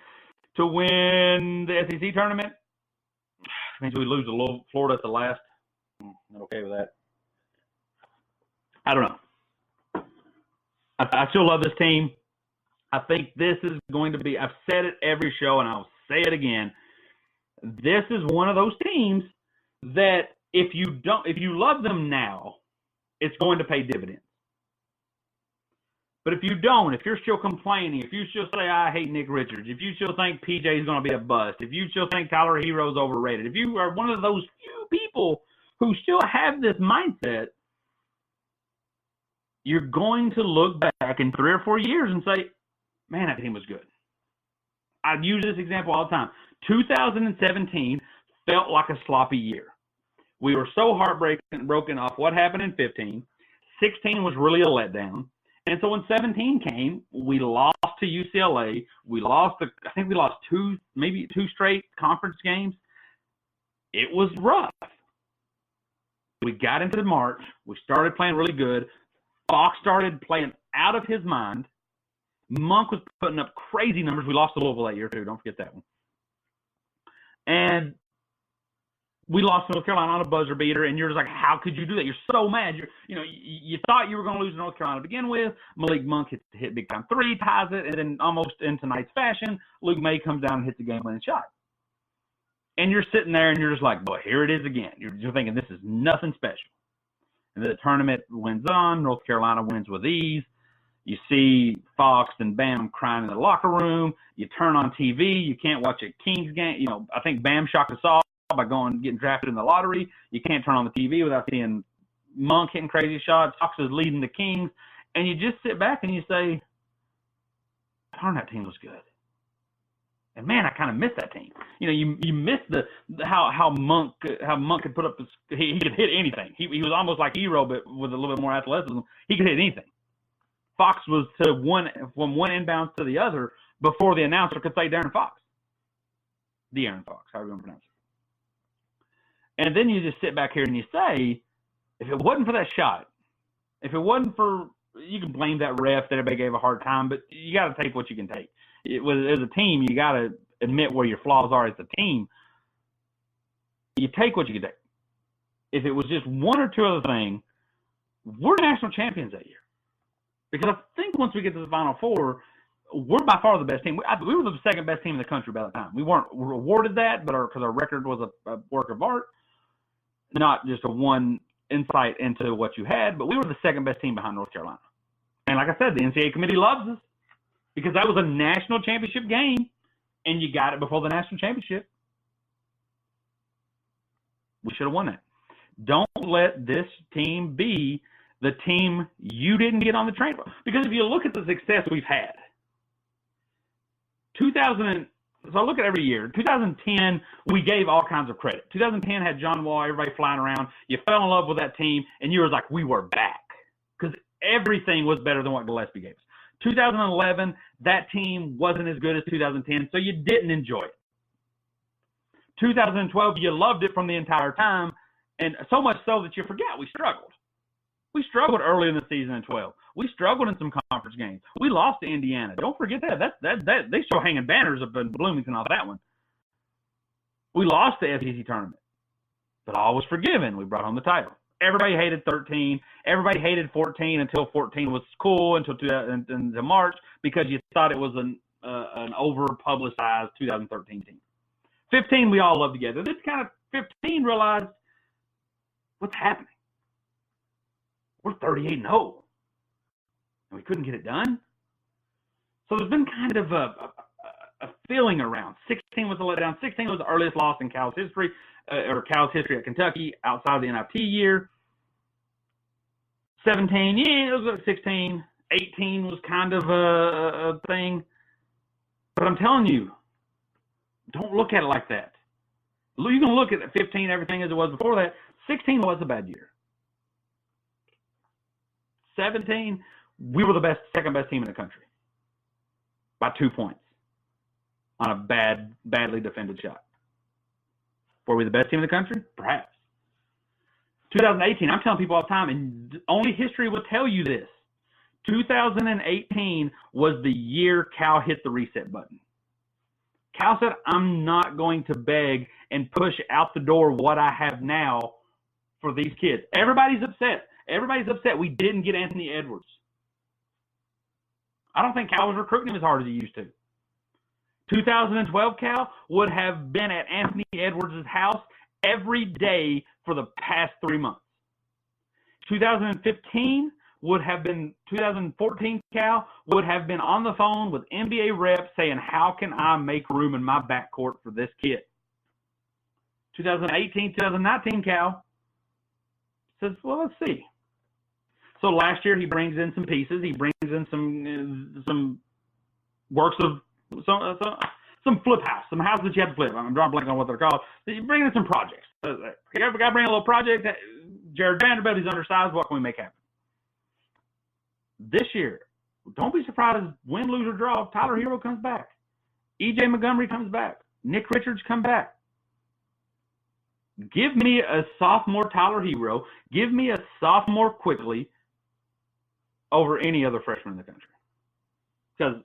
Speaker 1: to win the SEC tournament. Means we lose to Florida at the last. I'm okay with that. I don't know. I still love this team. I think this is going to be, I've said it every show and I'll say it again. This is one of those teams that if you love them now, it's going to pay dividends. But if you don't, if you're still complaining, if you still say, I hate Nick Richards, if you still think PJ is going to be a bust, if you still think Tyler Hero's overrated, if you are one of those few people who still have this mindset, you're going to look back in 3 or 4 years and say, man, that team was good. I use this example all the time. 2017 felt like a sloppy year. We were so broken off what happened in 15. 16 was really a letdown. And so when 17 came, we lost to UCLA. I think we lost 2 straight conference games. It was rough. We got into March. We started playing really good. Fox started playing out of his mind. Monk was putting up crazy numbers. We lost to Louisville that year, too. Don't forget that one. And we lost to North Carolina on a buzzer beater, and you're just like, how could you do that? You're so mad. You thought you were going to lose to North Carolina to begin with. Malik Monk hit big time 3, ties it, and then almost in tonight's fashion, Luke May comes down and hits the game-winning shot. And you're sitting there, and you're just like, boy, here it is again. You're thinking this is nothing special. And then the tournament wins on. North Carolina wins with ease. You see Fox and Bam crying in the locker room. You turn on TV. You can't watch a Kings game. I think Bam shocked us all by getting drafted in the lottery. You can't turn on the TV without seeing Monk hitting crazy shots. Fox is leading the Kings. And you just sit back and you say, darn, that team was good. And man, I kind of miss that team. You miss how Monk could put up he could hit anything. He was almost like Hero, but with a little bit more athleticism. He could hit anything. Fox was from one inbounds to the other before the announcer could say De'Aaron Fox. De'Aaron Fox, however you want to pronounce it. And then you just sit back here and you say, if it wasn't for that shot, if it wasn't for, you can blame that ref that everybody gave a hard time, but you got to take what you can take. As a team, you got to admit where your flaws are as a team. You take what you can take. If it was just one or two other things, we're national champions that year. Because I think once we get to the Final Four, we're by far the best team. We were the second best team in the country by the time. We weren't rewarded that, but because our record was a work of art, not just a one insight into what you had, but we were the second best team behind North Carolina. And like I said, the NCAA committee loves us because that was a national championship game, and you got it before the national championship. We should have won that. Don't let this team be the team you didn't get on the train for. Because if you look at the success we've had, so I look at every year. 2010, we gave all kinds of credit. 2010 had John Wall, everybody flying around. You fell in love with that team, and you were like, we were back. Because everything was better than what Gillespie gave us. 2011, that team wasn't as good as 2010, so you didn't enjoy it. 2012, you loved it from the entire time, and so much so that you forgot we struggled. We struggled early in the season in 12. We struggled in some conference games. We lost to Indiana. Don't forget that. That they still hanging banners up in Bloomington off that one. We lost the SEC tournament, but all was forgiven. We brought home the title. Everybody hated 13. Everybody hated 14 until 14 was cool until March because you thought it was an over-publicized 2013 team. 15 we all loved together. This kind of 15 realized what's happening. We're 38-0, and we couldn't get it done. So there's been kind of a feeling around. 16 was a letdown. 16 was the earliest loss in Cal's history, at Kentucky outside of the NIT year. 17, yeah, it was like 16. 18 was kind of a thing. But I'm telling you, don't look at it like that. You can look at 15, everything as it was before that. 16 was a bad year. 17, we were the second best team in the country by 2 points. on a badly defended shot. Were we the best team in the country? Perhaps. 2018, I'm telling people all the time, and only history will tell you this. 2018 was the year Cal hit the reset button. Cal said, I'm not going to beg and push out the door what I have now for these kids. Everybody's upset. Everybody's upset we didn't get Anthony Edwards. I don't think Cal was recruiting him as hard as he used to. 2012 Cal would have been at Anthony Edwards' house every day for the past 3 months. 2015 would have been, 2014 Cal would have been on the phone with NBA reps saying, how can I make room in my backcourt for this kid? 2018, 2019 Cal says, well, let's see. So last year he brings in some pieces. He brings in some works of some flip house, some houses that you have to flip. I'm drawing a blank on what they're called. You bring in some projects. You got to bring a little project. Jared Vanderbilt, he's undersized. What can we make happen? This year, don't be surprised, win, lose, or draw, Tyler Hero comes back. E.J. Montgomery comes back. Nick Richards come back. Give me a sophomore Tyler Hero. Give me a sophomore Quickly over any other freshman in the country. Because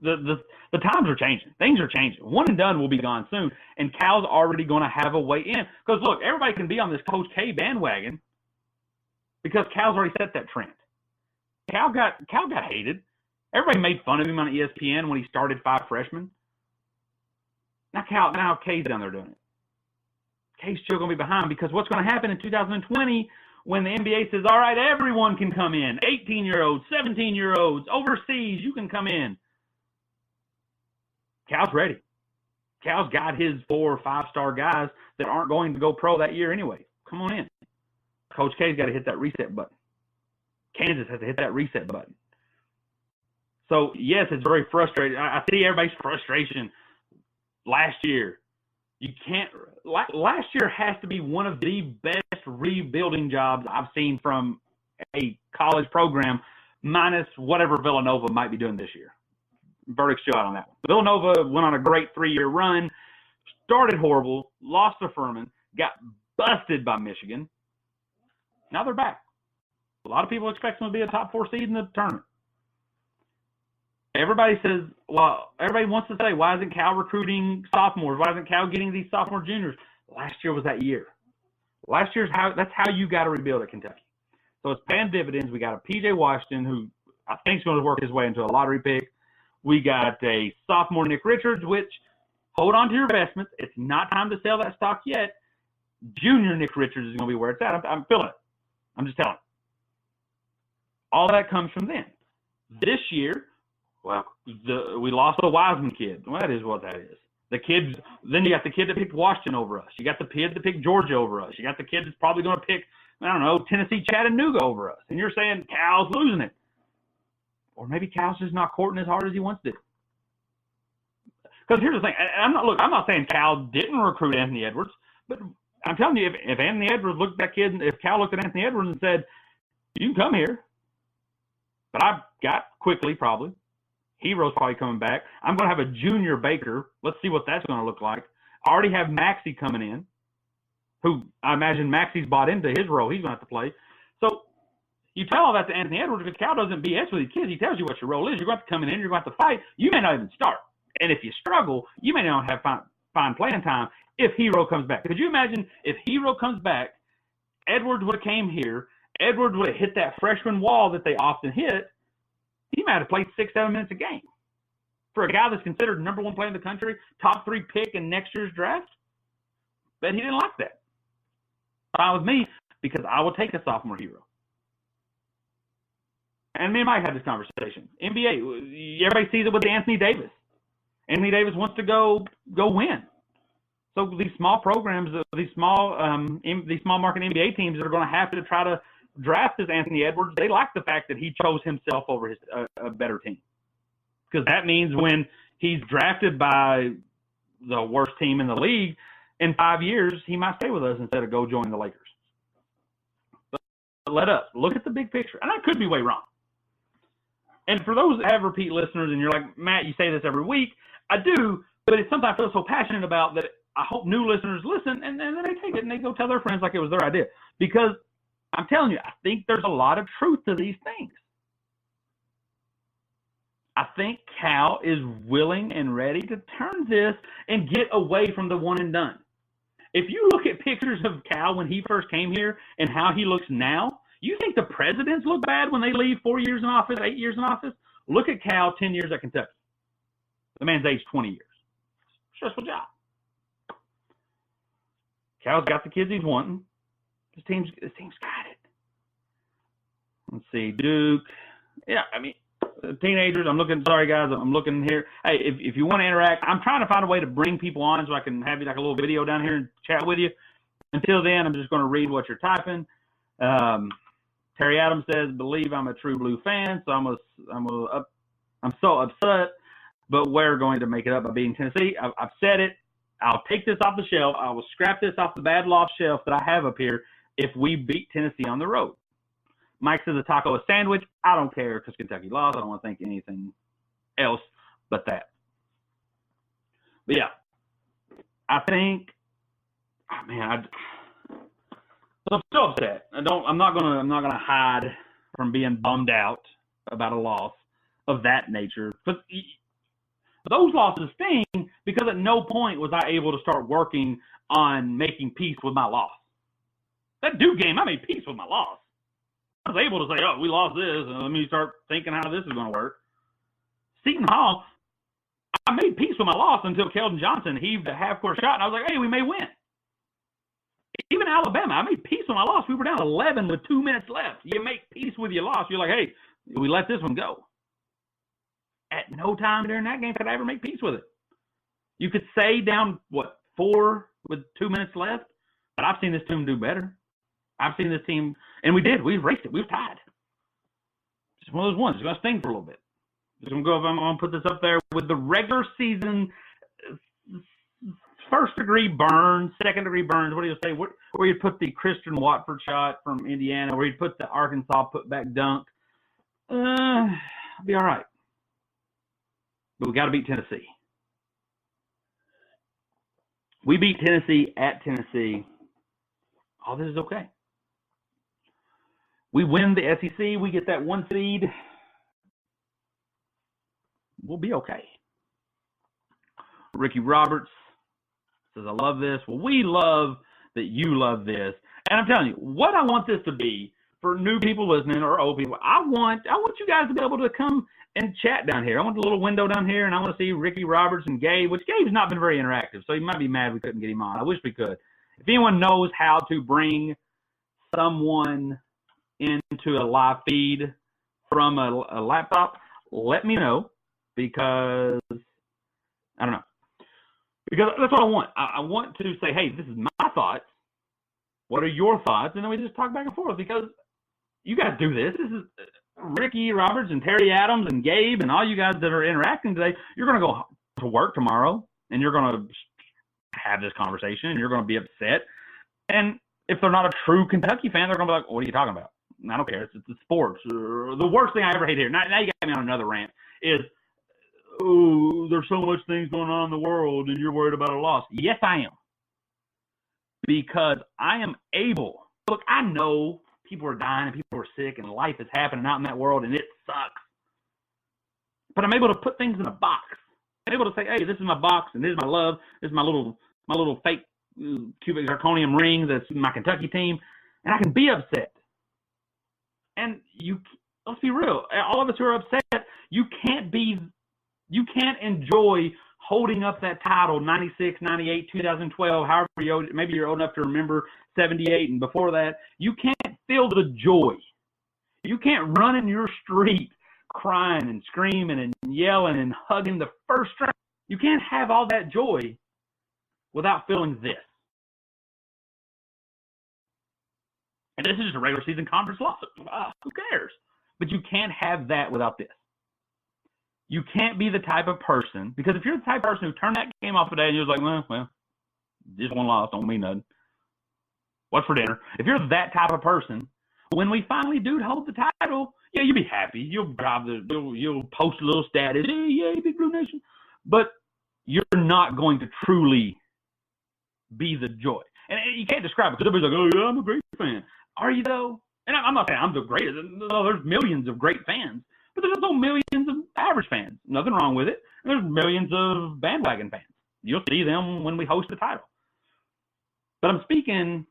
Speaker 1: the times are changing. Things are changing. One and done will be gone soon, and Cal's already going to have a way in. Because, look, everybody can be on this Coach K bandwagon because Cal's already set that trend. Cal got hated. Everybody made fun of him on ESPN when he started 5 freshmen. Now K's down there doing it. K's still going to be behind because what's going to happen in 2020 when the NBA says, all right, everyone can come in, 18-year-olds, 17-year-olds, overseas, you can come in. Cal's ready. Cal's got his 4 or 5-star guys that aren't going to go pro that year anyway. Come on in. Coach K's got to hit that reset button. Kansas has to hit that reset button. So, yes, it's very frustrating. I see everybody's frustration last year. You can't – last year has to be one of the best rebuilding jobs I've seen from a college program, minus whatever Villanova might be doing this year. Verdict's still out on that one. Villanova went on a great 3-year run, started horrible, lost to Furman, got busted by Michigan. Now they're back. A lot of people expect them to be a top 4 seed in the tournament. Everybody says, well, everybody wants to say, why isn't Cal recruiting sophomores? Why isn't Cal getting these sophomore juniors? Last year was that year. Last year's that's how you got to rebuild at Kentucky. So it's paying dividends. We got a P.J. Washington who I think is going to work his way into a lottery pick. We got a sophomore Nick Richards, which hold on to your investments. It's not time to sell that stock yet. Junior Nick Richards is going to be where it's at. I'm feeling it. I'm just telling you. All that comes from then. This year, well, we lost the Wiseman kid. Well, that is what that is. The kids. Then you got the kid that picked Washington over us. You got the kid that picked Georgia over us. You got the kid that's probably going to pick, I don't know, Tennessee Chattanooga over us. And you're saying Cal's losing it. Or maybe Cal's just not courting as hard as he wants to. Because here's the thing. I'm not saying Cal didn't recruit Anthony Edwards, but I'm telling you, if Anthony Edwards looked at that kid, if Cal looked at Anthony Edwards and said, you can come here, but I've got Quickly probably. Hero's probably coming back. I'm going to have a junior Baker. Let's see what that's going to look like. I already have Maxey coming in, who I imagine Maxey's bought into his role. He's going to have to play. So you tell all that to Anthony Edwards because Cal doesn't BS with these kids. He tells you what your role is. You're going to have to come in, you're going to have to fight. You may not even start. And if you struggle, you may not have fine playing time if Hero comes back. Could you imagine if Hero comes back, Edwards would have came here, Edwards would have hit that freshman wall that they often hit, he might have played 6-7 minutes a game. For a guy that's considered number 1 player in the country, top 3 pick in next year's draft, but he didn't like that. Fine with me because I will take a sophomore Hero. And me and Mike had this conversation. NBA, everybody sees it with Anthony Davis. Anthony Davis wants to go win. So these small programs, these small market NBA teams that are going to have to try to draft as Anthony Edwards, they like the fact that he chose himself over a better team. Because that means when he's drafted by the worst team in the league, in 5 years, he might stay with us instead of go join the Lakers. But let us look at the big picture. And I could be way wrong. And for those that have repeat listeners, and you're like, Matt, you say this every week. I do, but it's something I feel so passionate about that I hope new listeners listen, and then they take it and they go tell their friends like it was their idea. Because I'm telling you, I think there's a lot of truth to these things. I think Cal is willing and ready to turn this and get away from the one and done. If you look at pictures of Cal when he first came here and how he looks now, you think the presidents look bad when they leave 4 years in office, 8 years in office? Look at Cal 10 years at Kentucky. The man's aged 20 years. Stressful job. Cal's got the kids he's wanting. His team's got it. Let's see, Duke. Yeah, I mean, teenagers, sorry guys, I'm looking here. Hey, if you want to interact, I'm trying to find a way to bring people on so I can have you like a little video down here and chat with you. Until then, I'm just going to read what you're typing. Terry Adams says, believe I'm a true blue fan, so I'm so upset, but we're going to make it up by beating Tennessee. I've said it. I'll take this off the shelf. I will scrap this off the bad loft shelf that I have up here if we beat Tennessee on the road. Mike says a taco, a sandwich. I don't care because Kentucky lost. I don't want to think anything else but that. But yeah, I think, oh man, I'm still upset. I'm not gonna hide from being bummed out about a loss of that nature. But those losses sting because at no point was I able to start working on making peace with my loss. That Duke game, I made peace with my loss. I was able to say, oh, we lost this, and let me start thinking how this is going to work. Seton Hall, I made peace with my loss until Keldon Johnson heaved a half-court shot, and I was like, hey, we may win. Even Alabama, I made peace with my loss. We were down 11 with 2 minutes left. You make peace with your loss. You're like, hey, we let this one go. At no time during that game could I ever make peace with it. You could say down, 4 with 2 minutes left, but I've seen this team do better. I've seen this team, and we did. We raced it. We were tied. It's one of those ones. It's going to sting for a little bit. I'm going to put this up there with the regular season first-degree burns, second-degree burns. What do you say? Where you put the Christian Watford shot from Indiana, where you put the Arkansas put-back dunk. I'll be all right. But we got to beat Tennessee. We beat Tennessee at Tennessee. All this is okay. We win the SEC. We get that 1 seed. We'll be okay. Ricky Roberts says, I love this. Well, we love that you love this. And I'm telling you, what I want this to be for new people listening or old people, I want you guys to be able to come and chat down here. I want the little window down here, and I want to see Ricky Roberts and Gabe, which Gabe's not been very interactive, so he might be mad we couldn't get him on. I wish we could. If anyone knows how to bring someone into a live feed from a laptop, let me know, because I don't know. Because that's what I want. I want to say, hey, this is my thoughts. What are your thoughts? And then we just talk back and forth, because you guys do this. This is Ricky Roberts and Terry Adams and Gabe and all you guys that are interacting today. You're going to go to work tomorrow, and you're going to have this conversation, and you're going to be upset. And if they're not a true Kentucky fan, they're going to be like, what are you talking about? I don't care. It's the sports. The worst thing I ever hate here, now you got me on another rant, is, oh, there's so much things going on in the world, and you're worried about a loss. Yes, I am. Because I am able. Look, I know people are dying and people are sick and life is happening out in that world, and it sucks. But I'm able to put things in a box. I'm able to say, hey, this is my box, and this is my love. This is my little fake cubic zirconium ring that's my Kentucky team, and I can be upset. And let's be real, all of us who are upset, you can't enjoy holding up that title 96, 98, 2012, however maybe you're old enough to remember 78 and before that. You can't feel the joy. You can't run in your street crying and screaming and yelling and hugging the first string. You can't have all that joy without feeling this. And this is just a regular season conference loss. Who cares? But you can't have that without this. You can't be the type of person, because if you're the type of person who turned that game off today and you're like, well, just one loss don't mean nothing. What's for dinner? If you're that type of person, When we finally do hold the title, yeah, you'll be happy. You'll post a little status, hey, yay, Big Blue Nation. But you're not going to truly be the joy. And you can't describe it because everybody's like, oh, yeah, I'm a great fan. Are you, though? And I'm not saying I'm the greatest. No, there's millions of great fans, but there's also millions of average fans. Nothing wrong with it. And there's millions of bandwagon fans. You'll see them when we host the title. But I'm speaking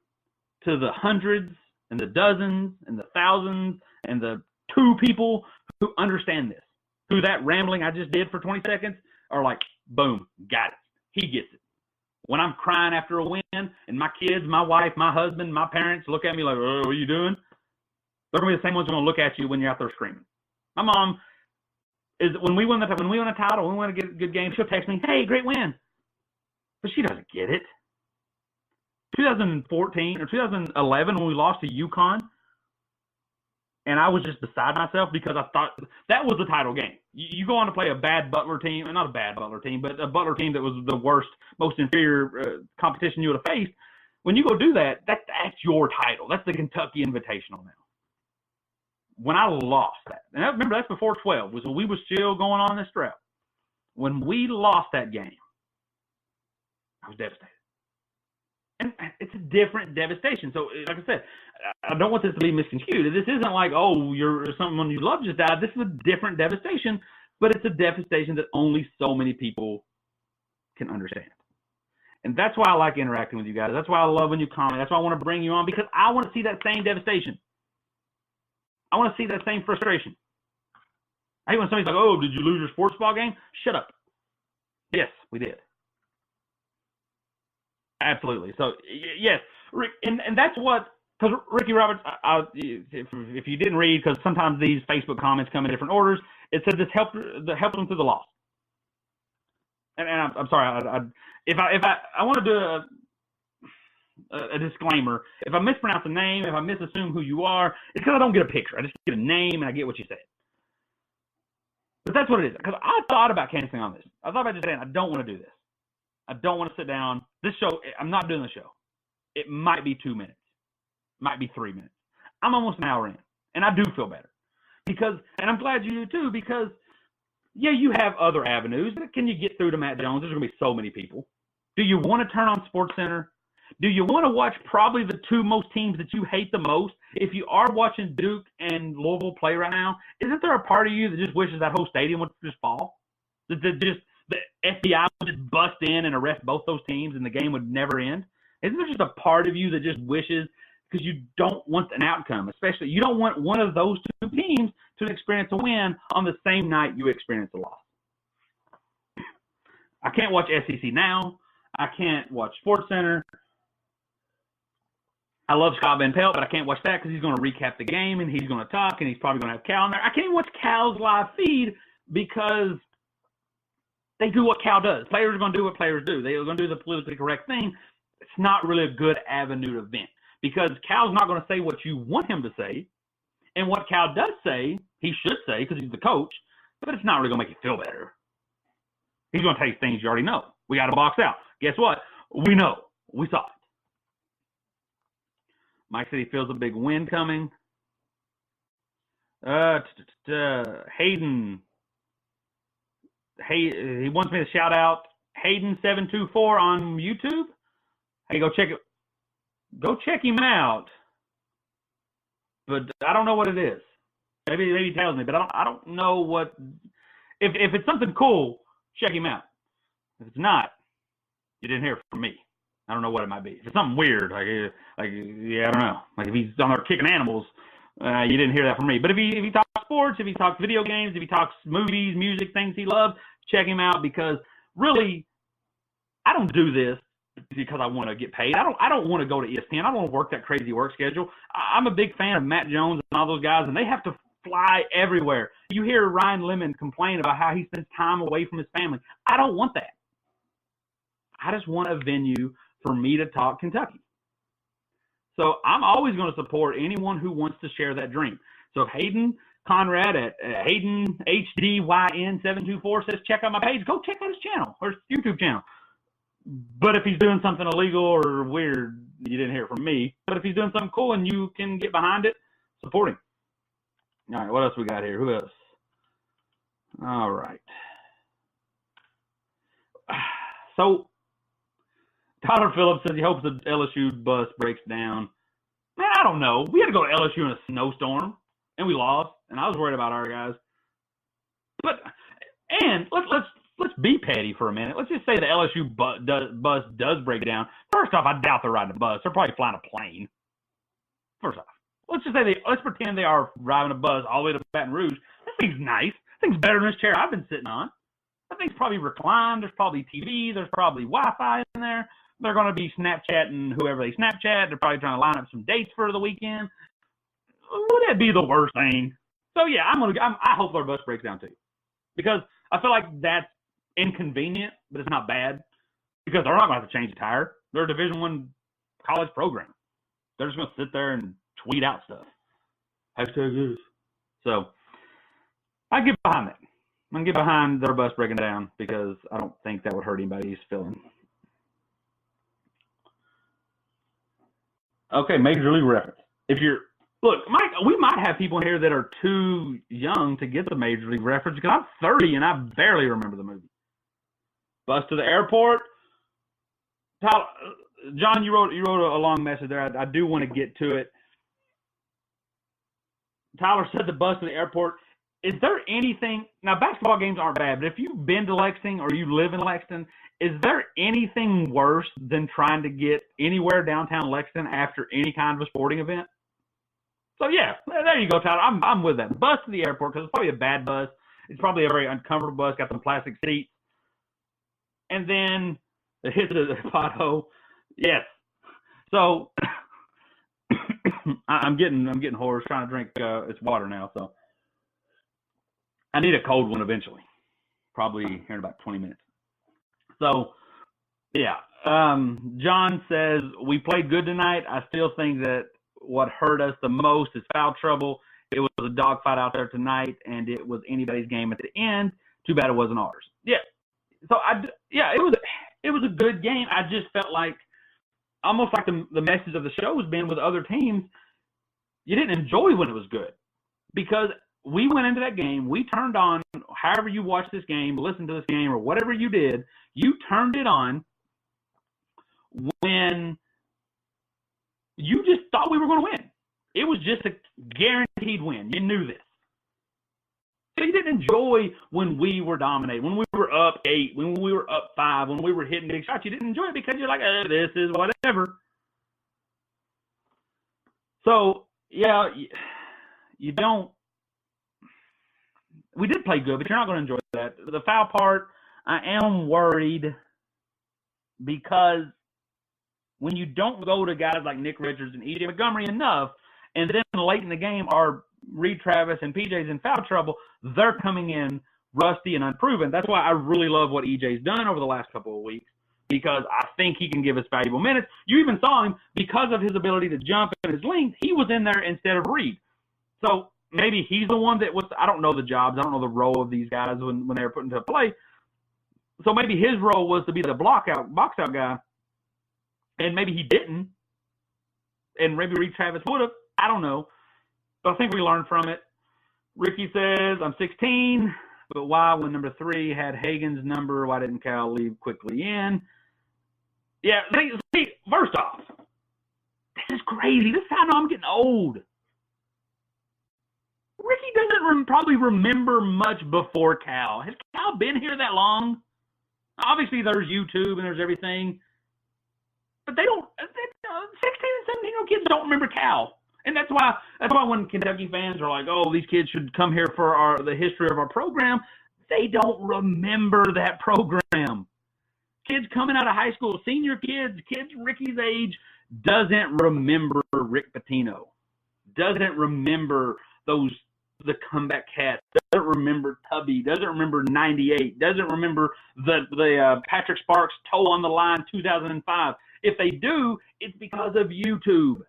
Speaker 1: to the hundreds and the dozens and the thousands and the 2 people who understand this, who that rambling I just did for 20 seconds are like, boom, got it. He gets it. When I'm crying after a win and my kids, my wife, my husband, my parents look at me like, oh, what are you doing? They're going to be the same ones who are going to look at you when you're out there screaming. My mom is, when we win a title, when we win a good game, she'll text me, hey, great win. But she doesn't get it. 2014 or 2011 when we lost to UConn, and I was just beside myself because I thought that was the title game. You go on to play a bad Butler team, not a bad Butler team, but a Butler team that was the worst, most inferior competition you would have faced. When you go do that, that's your title. That's the Kentucky Invitational now. When I lost that, and I remember that's before 12, was when we were still going on this drought. When we lost that game, I was devastated. And it's a different devastation. So, like I said, I don't want this to be misconstrued. This isn't like, oh, someone you love just died. This is a different devastation, but it's a devastation that only so many people can understand. And that's why I like interacting with you guys. That's why I love when you comment. That's why I want to bring you on, because I want to see that same devastation. I want to see that same frustration. I hate when somebody's like, oh, did you lose your sports ball game? Shut up. Yes, we did. Absolutely. So, yes, Rick, and that's what, because Ricky Roberts, if you didn't read, because sometimes these Facebook comments come in different orders, it said this helped them through the loss. And I'm sorry, I want to do a disclaimer. If I mispronounce a name, if I misassume who you are, it's because I don't get a picture. I just get a name and I get what you said. But that's what it is. Because I thought about canceling on this. I thought about just saying, I don't want to do this. I don't want to sit down. This show, I'm not doing the show. It might be 2 minutes. Might be 3 minutes. I'm almost an hour in. And I do feel better. Because, and I'm glad you do too, because, yeah, you have other avenues. Can you get through to Matt Jones? There's going to be so many people. Do you want to turn on SportsCenter? Do you want to watch probably the 2 most teams that you hate the most? If you are watching Duke and Louisville play right now, isn't there a part of you that just wishes that whole stadium would just fall? That just the FBI would just bust in and arrest both those teams and the game would never end? Isn't there just a part of you that just wishes, because you don't want an outcome, especially you don't want one of those 2 teams to experience a win on the same night you experience a loss? I can't watch SEC Now. I can't watch SportsCenter. I love Scott Van Pelt, but I can't watch that because he's going to recap the game and he's going to talk and he's probably going to have Cal in there. I can't even watch Cal's live feed because they do what Cal does. Players are going to do what players do. They're going to do the politically correct thing. It's not really a good avenue to vent because Cal's not going to say what you want him to say. And what Cal does say, he should say because he's the coach, but it's not really going to make you feel better. He's going to tell you things you already know. We got to box out. Guess what? We know. We saw it. Mike said he feels a big win coming. Hayden. He wants me to shout out Hayden724 on YouTube. Hey, go check it. Go check him out. But I don't know what it is. Maybe he tells me, but I don't know what. If it's something cool, check him out. If it's not, you didn't hear from me. I don't know what it might be. If it's something weird, yeah, I don't know. Like if he's on there kicking animals, you didn't hear that from me. But if he talks sports, if he talks video games, if he talks movies, music, things he loves, check him out because really, I don't do this because I want to get paid. I don't want to go to ESPN. I don't want to work that crazy work schedule. I'm a big fan of Matt Jones and all those guys, and they have to fly everywhere. You hear Ryan Lemon complain about how he spends time away from his family. I don't want that. I just want a venue for me to talk Kentucky. So I'm always going to support anyone who wants to share that dream. So if Hayden Conrad at Hayden HDYN724 says check out my page, go check out his channel or his YouTube channel. But if he's doing something illegal or weird, you didn't hear it from me. But if he's doing something cool and you can get behind it, supporting. All right, what else we got here? Who else? All right. So, Tyler Phillips says he hopes the LSU bus breaks down. Man, I don't know. We had to go to LSU in a snowstorm, and we lost, and I was worried about our guys. And let's be petty for a minute. Let's just say the LSU bus does break down. First off, I doubt they're riding a bus. They're probably flying a plane. First off, let's pretend they are driving a bus all the way to Baton Rouge. That thing's nice. That thing's better than this chair I've been sitting on. That thing's probably reclined. There's probably TV. There's probably Wi-Fi in there. They're going to be Snapchatting whoever they Snapchat. They're probably trying to line up some dates for the weekend. Would that be the worst thing? So yeah, I hope their bus breaks down too, because I feel like that's inconvenient, but it's not bad, because they're not going to have to change a tire. They're a Division I college program. They're just going to sit there and tweet out stuff. Hashtag this. So I get behind that. I'm going to get behind their bus breaking down, because I don't think that would hurt anybody's feeling. Okay, Major League reference. Look, Mike, we might have people in here that are too young to get the Major League reference, because I'm 30 and I barely remember the movie. Bus to the airport. Tyler, John, you wrote a long message there. I do want to get to it. Tyler said the bus to the airport. Is there anything – now, basketball games aren't bad, but if you've been to Lexington or you live in Lexington, is there anything worse than trying to get anywhere downtown Lexington after any kind of a sporting event? So, yeah, there you go, Tyler. I'm with that. Bus to the airport, because it's probably a bad bus. It's probably a very uncomfortable bus, got some plastic seats. And then the hit to the pothole. Yes. So I'm getting hoarse, trying to drink it's water now, so I need a cold one eventually. Probably here in about 20 minutes. So, yeah. John says, we played good tonight. I still think that what hurt us the most is foul trouble. It was a dogfight out there tonight, and it was anybody's game at the end. Too bad it wasn't ours. Yeah. So, it was a good game. I just felt like, almost like the message of the show has been with other teams, you didn't enjoy when it was good. Because we went into that game, we turned on, however you watched this game, listened to this game, or whatever you did, you turned it on when you just thought we were going to win. It was just a guaranteed win. You knew this. So you didn't enjoy when we were dominating, when we were up 8, when we were up 5, when we were hitting big shots. You didn't enjoy it because you're like, this is whatever. So, yeah, you don't. We did play good, but you're not going to enjoy that. The foul part, I am worried, because when you don't go to guys like Nick Richards and E.J. Montgomery enough, and then late in the game are Reed Travis and PJ's in foul trouble, they're coming in rusty and unproven. That's why I really love what EJ's done over the last couple of weeks, because I think he can give us valuable minutes. You even saw him, because of his ability to jump and his length, he was in there instead of Reed. So maybe he's the one that was – I don't know the jobs. I don't know the role of these guys when they were put into play. So maybe his role was to be the box out guy, and maybe he didn't, and maybe Reed Travis would have. I don't know. But I think we learned from it. Ricky says, I'm 16, but why, when number 3 had Hagen's number, why didn't Cal leave quickly in? Yeah, see, first off, this is crazy. This is how I know I'm getting old. Ricky doesn't probably remember much before Cal. Has Cal been here that long? Obviously, there's YouTube and there's everything. But they don't, 16 and 17-year-old kids don't remember Cal. And that's why when Kentucky fans are like, oh, these kids should come here for the history of our program, they don't remember that program. Kids coming out of high school, senior kids Ricky's age, doesn't remember Rick Pitino, doesn't remember the comeback cats, doesn't remember Tubby, doesn't remember 98, doesn't remember the Patrick Sparks toe on the line 2005. If they do, it's because of YouTube.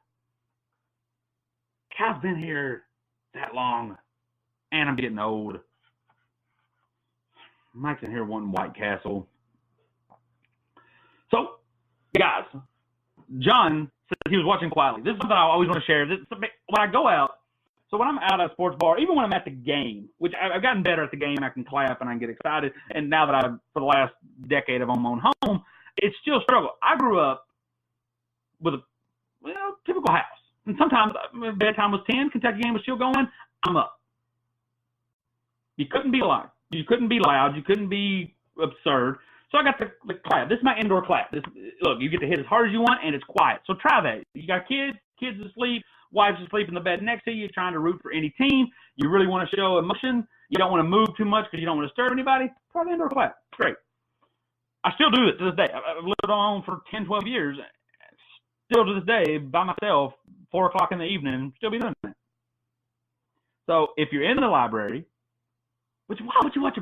Speaker 1: Cal's been here that long, and I'm getting old. Mike's in here wanting White Castle. So, guys, John says he was watching quietly. This is something I always want to share. When I go out, So when I'm out at a sports bar, even when I'm at the game, which I've gotten better at the game, I can clap and I can get excited. And now that for the last decade of I'm on home, it's still a struggle. I grew up with a typical house. And sometimes bedtime was 10, Kentucky game was still going, I'm up. You couldn't be loud. You couldn't be loud. You couldn't be absurd. So I got the clap. This is my indoor clap. Look, you get to hit as hard as you want, and it's quiet. So try that. You got kids asleep, wives asleep in the bed next to you, trying to root for any team. You really want to show emotion. You don't want to move too much because you don't want to disturb anybody. Try the indoor clap. It's great. I still do it to this day. I've lived on for 10, 12 years. Still to this day, by myself, 4 o'clock in the evening, still be doing it. So if you're in the library, why would you watch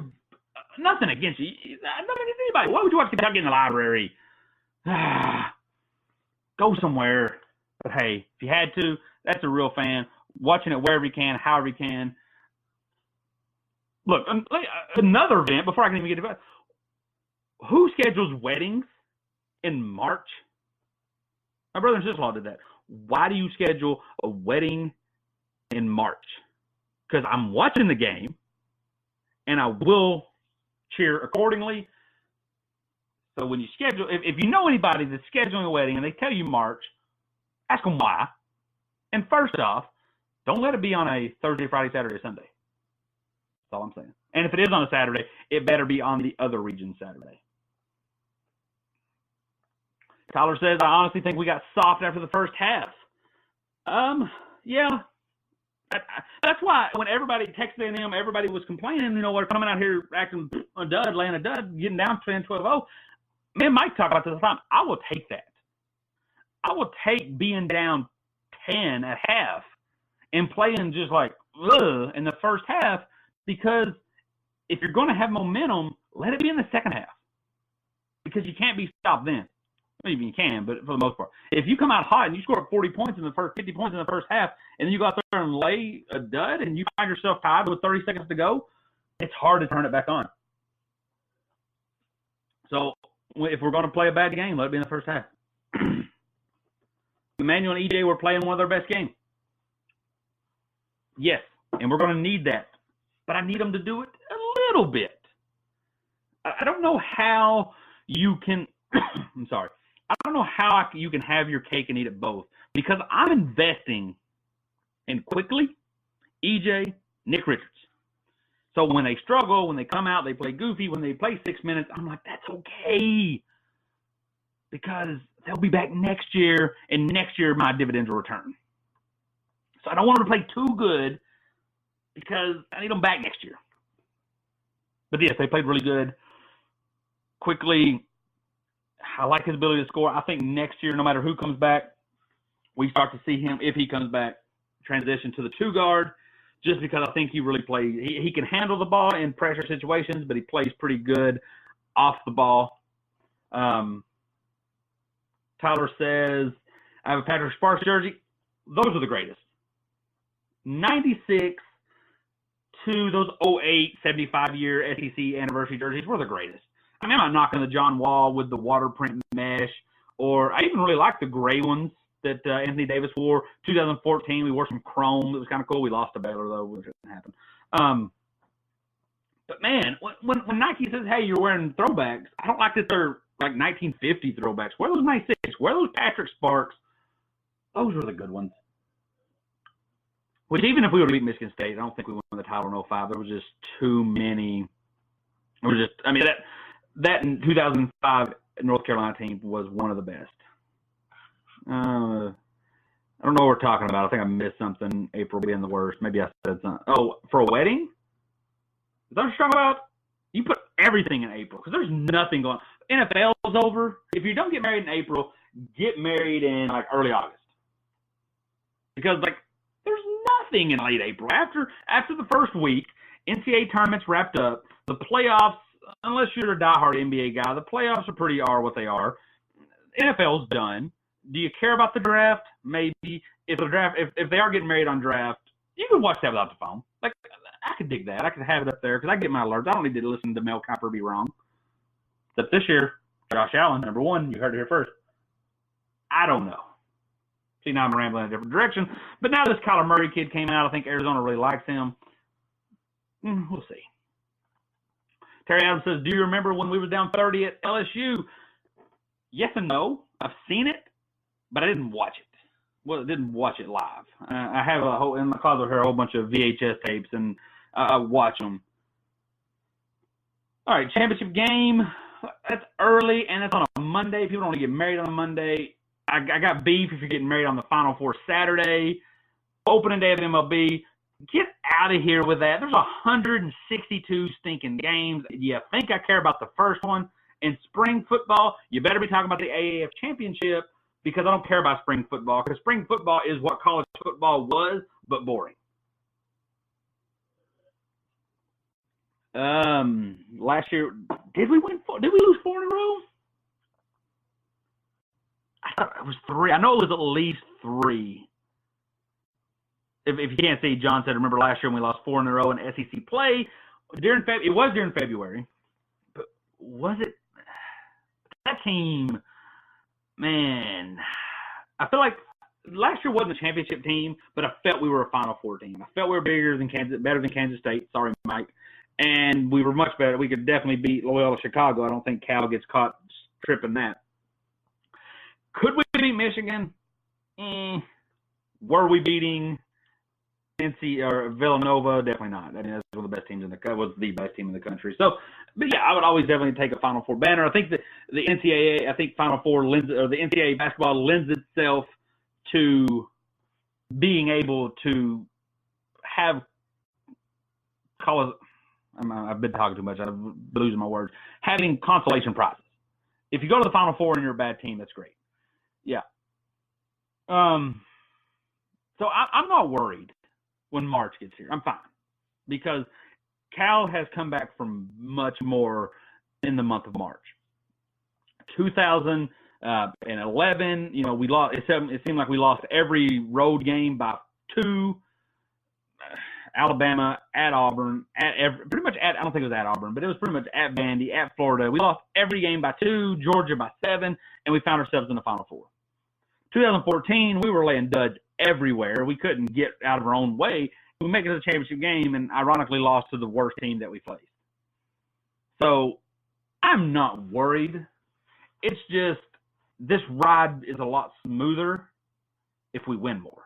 Speaker 1: nothing against you. Nothing against anybody. Why would you watch Kentucky in the library? Go somewhere. But hey, if you had to, that's a real fan. Watching it wherever you can, however you can. Look, another event, before I can even get to that, who schedules weddings in March? My brother and sister-in-law did that. Why do you schedule a wedding in March? Because I'm watching the game, and I will cheer accordingly. So when you schedule, if you know anybody that's scheduling a wedding and they tell you March, ask them why. And first off, don't let it be on a Thursday, Friday, Saturday, Sunday. That's all I'm saying. And if it is on a Saturday, it better be on the other region Saturday. Tyler says, I honestly think we got soft after the first half. Yeah. That's why when everybody texted them, everybody was complaining, we're coming out here acting a dud, laying a dud, getting down 10-12-0. Me and Mike talk about this all the time. I will take that. I will take being down 10 at half and playing just like in the first half, because if you're going to have momentum, let it be in the second half, because you can't be stopped then. Maybe you can, but for the most part, if you come out hot and you score 40 points in the first 50 points in the first half, and then you go out there and lay a dud, and you find yourself tied with 30 seconds to go, it's hard to turn it back on. So if we're going to play a bad game, let it be in the first half. Emmanuel and EJ were playing one of their best games. Yes, and we're going to need that, but I need them to do it a little bit. I don't know how you can. I'm sorry. I don't know how you can have your cake and eat it both, because I'm investing in Quickly, EJ, Nick Richards. So when they struggle, when they come out, they play goofy. When they play 6 minutes, I'm like, that's okay, because they'll be back next year, and next year my dividends will return. So I don't want them to play too good, because I need them back next year. But yes, they played really good. Quickly, I like his ability to score. I think next year, no matter who comes back, we start to see him, if he comes back, transition to the 2-guard, just because I think he really plays. He can handle the ball in pressure situations, but he plays pretty good off the ball. Tyler says, I have a Patrick Sparks jersey. Those are the greatest. 96 to those 08, 75-year SEC anniversary jerseys were the greatest. I mean, I'm not knocking the John Wall with the water print mesh, or I even really like the gray ones that Anthony Davis wore. 2014, we wore some chrome. It was kind of cool. We lost to Baylor, though, which didn't happen. But, man, when Nike says, hey, you're wearing throwbacks, I don't like that they're like 1950 throwbacks. Wear those 96. Wear those Patrick Sparks. Those were the good ones. Which, even if we would have beat Michigan State, I don't think we won the title in 05. There was just too many. It was just, I mean, that in 2005 North Carolina team was one of the best. I don't know what we're talking about. I think I missed something. April being the worst. Maybe I said something. Oh, for a wedding? Is that what you're talking about? You put everything in April, because there's nothing going on. NFL's over. If you don't get married in April, get married in like early August. Because like there's nothing in late April. After the first week, NCAA tournaments wrapped up. The playoffs, unless you're a diehard NBA guy, the playoffs are what they are. NFL's done. Do you care about the draft? Maybe. If they are getting married on draft, you can watch that without the phone. Like, I could dig that. I could have it up there because I get my alerts. I don't need to listen to Mel Kiper be wrong. Except this year, Josh Allen, number one. You heard it here first. I don't know. See, now I'm rambling in a different direction. But now this Kyler Murray kid came out. I think Arizona really likes him. We'll see. Terry Adams says, do you remember when we were down 30 at LSU? Yes and no. I've seen it, but I didn't watch it. Well, I didn't watch it live. I have in my closet here a whole bunch of VHS tapes, and I watch them. All right, championship game. That's early, and it's on a Monday. People don't want to get married on a Monday. I got beef if you're getting married on the Final Four Saturday. Opening day of MLB. Get out of here with that. There's 162 stinking games. You think I care about the first one? In spring football, you better be talking about the AAF championship, because I don't care about spring football, because spring football is what college football was, but boring. Last year, did we lose 4 in a row? I thought it was 3. I know it was at least 3. If you can't see, John said, remember last year when we lost 4 in a row in SEC play? It was during February. But was it? That team, man, I feel like last year wasn't a championship team, but I felt we were a Final Four team. I felt we were better than Kansas State. Sorry, Mike. And we were much better. We could definitely beat Loyola Chicago. I don't think Cal gets caught tripping that. Could we beat Michigan? Were we beating NC or Villanova? Definitely not. I mean, that's one of the best teams was the best team in the country. So, but yeah, I would always definitely take a Final Four banner. I think the NCAA, Final Four the NCAA basketball lends itself to being able to have college. I've been talking too much. I'm losing my words. Having consolation prizes. If you go to the Final Four and you're a bad team, that's great. Yeah. So I'm not worried when March gets here. I'm fine, because Cal has come back from much more in the month of March. 2011, we lost. It seemed like we lost every road game by 2. Alabama, at Auburn, pretty much at, I don't think it was at Auburn, but it was pretty much at Vandy, at Florida. We lost every game by 2, Georgia by 7, and we found ourselves in the Final Four. 2014, we were laying duds everywhere. We couldn't get out of our own way. We make it to the championship game and ironically lost to the worst team that we faced. So I'm not worried. It's just this ride is a lot smoother if we win more.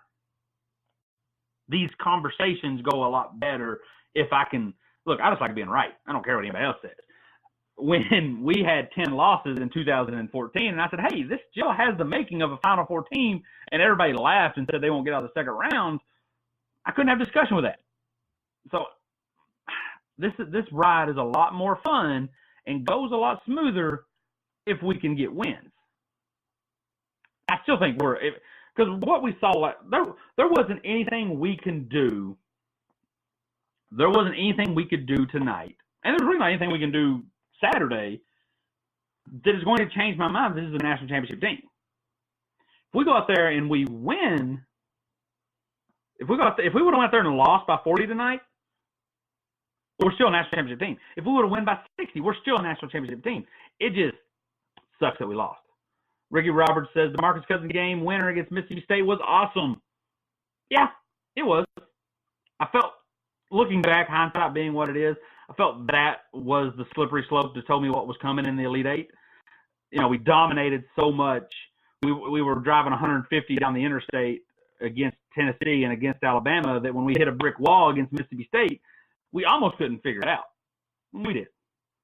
Speaker 1: These conversations go a lot better if I can – look, I just like being right. I don't care what anybody else says. When we had 10 losses in 2014, and I said, hey, this still has the making of a Final Four team, and everybody laughed and said they won't get out of the second round, I couldn't have discussion with that. So this ride is a lot more fun and goes a lot smoother if we can get wins. I still think because what we saw, there wasn't anything we can do. There wasn't anything we could do tonight, and there's really not anything we can do Saturday that is going to change my mind. This is a national championship team. If we go out there and we win, if we would have went out there and lost by 40 tonight, we're still a national championship team. If we would have won by 60, we're still a national championship team. It just sucks that we lost. Ricky Roberts says the Marcus Cousins game winner against Mississippi State was awesome. Yeah, it was. I felt, looking back, hindsight being what it is, I felt that was the slippery slope that told me what was coming in the Elite Eight. We dominated so much. We were driving 150 down the interstate against Tennessee and against Alabama that when we hit a brick wall against Mississippi State, we almost couldn't figure it out. We did.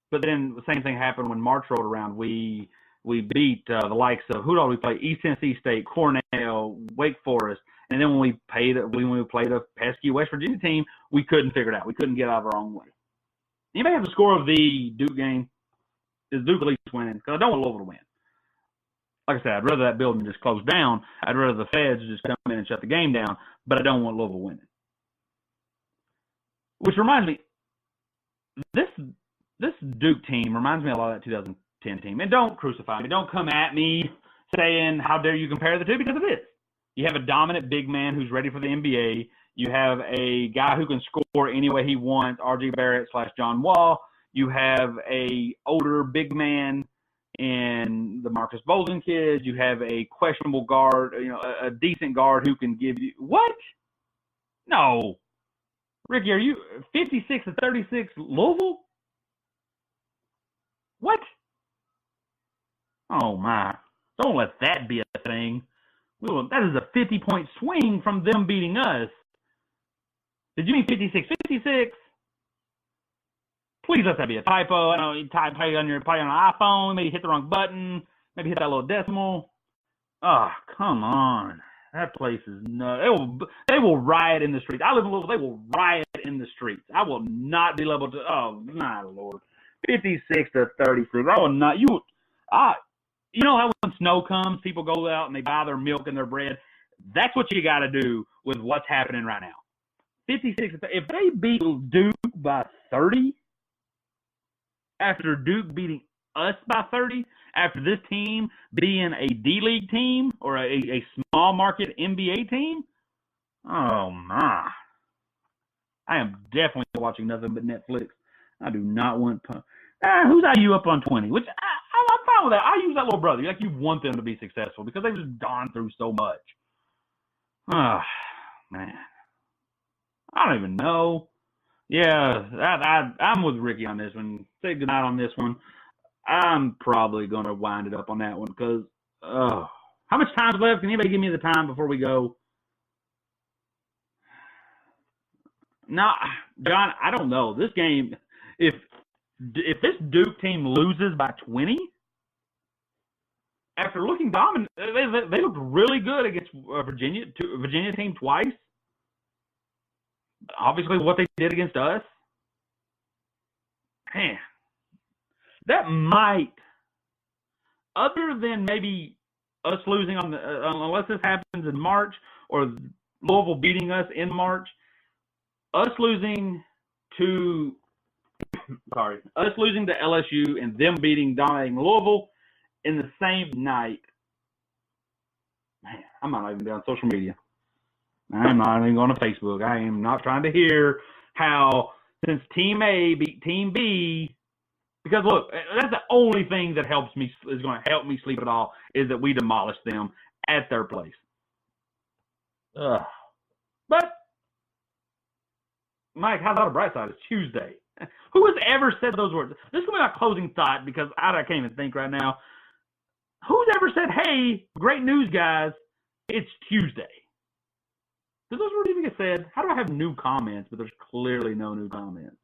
Speaker 1: But then the same thing happened when March rolled around. We beat the likes of, who did we play? East Tennessee State, Cornell, Wake Forest. And then when we played a pesky West Virginia team, we couldn't figure it out. We couldn't get out of our own way. Anybody have the score of the Duke game? Is Duke at least winning? Because I don't want Louisville to win. Like I said, I'd rather that building just close down. I'd rather the feds just come in and shut the game down. But I don't want Louisville winning. Which reminds me, this Duke team reminds me a lot of that 2010 team. And don't crucify me. Don't come at me saying, how dare you compare the two, because it is. You have a dominant big man who's ready for the NBA. You have a guy who can score any way he wants, R.J. Barrett / John Wall. You have a older big man in the Marcus Bolden kids. You have a questionable guard, a decent guard who can give you what? No, Ricky, are you 56-36 Louisville? What? Oh my! Don't let that be a thing. That is a 50-point swing from them beating us. Did you mean 56? 56? Please let that be a typo. I know you type on an iPhone, maybe hit the wrong button, maybe hit that little decimal. Oh, come on. That place is nuts. They will riot in the streets. I live in Louisville. They will riot in the streets. I will not be able to. Oh, my Lord. 56-36. I will not. You know how when snow comes, people go out and they buy their milk and their bread? That's what you got to do with what's happening right now. 56. If they beat Duke by 30, after Duke beating us by 30, after this team being a D-League team or a small market NBA team, oh my. I am definitely watching nothing but Netflix. I do not want who's IU up on 20, which I'm fine with that. I use that little brother. Like, you want them to be successful because they've just gone through so much. Oh, man. I don't even know. Yeah, I'm with Ricky on this one. Say goodnight on this one. I'm probably going to wind it up on that one because, how much time's left? Can anybody give me the time before we go? No, John, I don't know. This game, if this Duke team loses by 20, after looking dominant, they looked really good against Virginia team twice. Obviously, what they did against us, man, that might, other than maybe us losing unless this happens in March or Louisville beating us in March, us losing to LSU and them dominating Louisville in the same night, man, I'm not even on social media. I'm not even going to Facebook. I am not trying to hear how, since Team A beat Team B, because look, that's the only thing that is going to help me sleep at all, is that we demolished them at their place. But, Mike, how about a bright side? It's Tuesday. Who has ever said those words? This is going to be my closing thought because I can't even think right now. Who's ever said, hey, great news, guys, it's Tuesday? Does those words even get said? How do I have new comments, but there's clearly no new comments?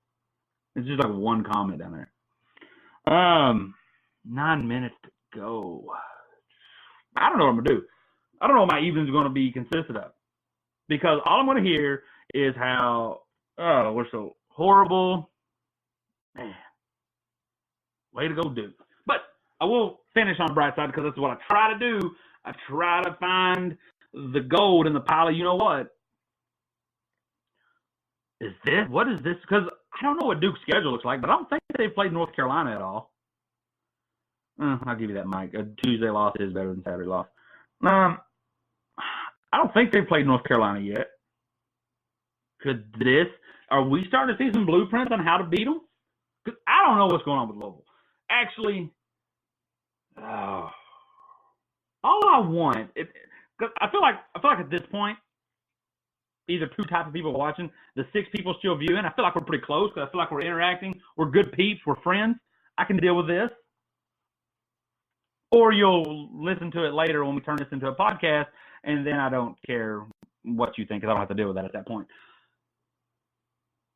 Speaker 1: It's just like one comment down there. 9 minutes to go. I don't know what I'm going to do. I don't know what my evening's going to be consistent of. Because all I'm going to hear is how, we're so horrible. Man. Way to go, Duke. But I will finish on the bright side because that's what I try to do. I try to find the gold in the pile of you-know-what. What is this? Because I don't know what Duke's schedule looks like, but I don't think they've played North Carolina at all. I'll give you that, Mike. A Tuesday loss is better than Saturday loss. I don't think they've played North Carolina yet. Are we starting to see some blueprints on how to beat them? Because I don't know what's going on with Louisville. Actually, all I want, because I feel like at this point, either two types of people watching, the 6 people still viewing. I feel like we're pretty close because I feel like we're interacting. We're good peeps. We're friends. I can deal with this. Or you'll listen to it later when we turn this into a podcast, and then I don't care what you think because I don't have to deal with that at that point.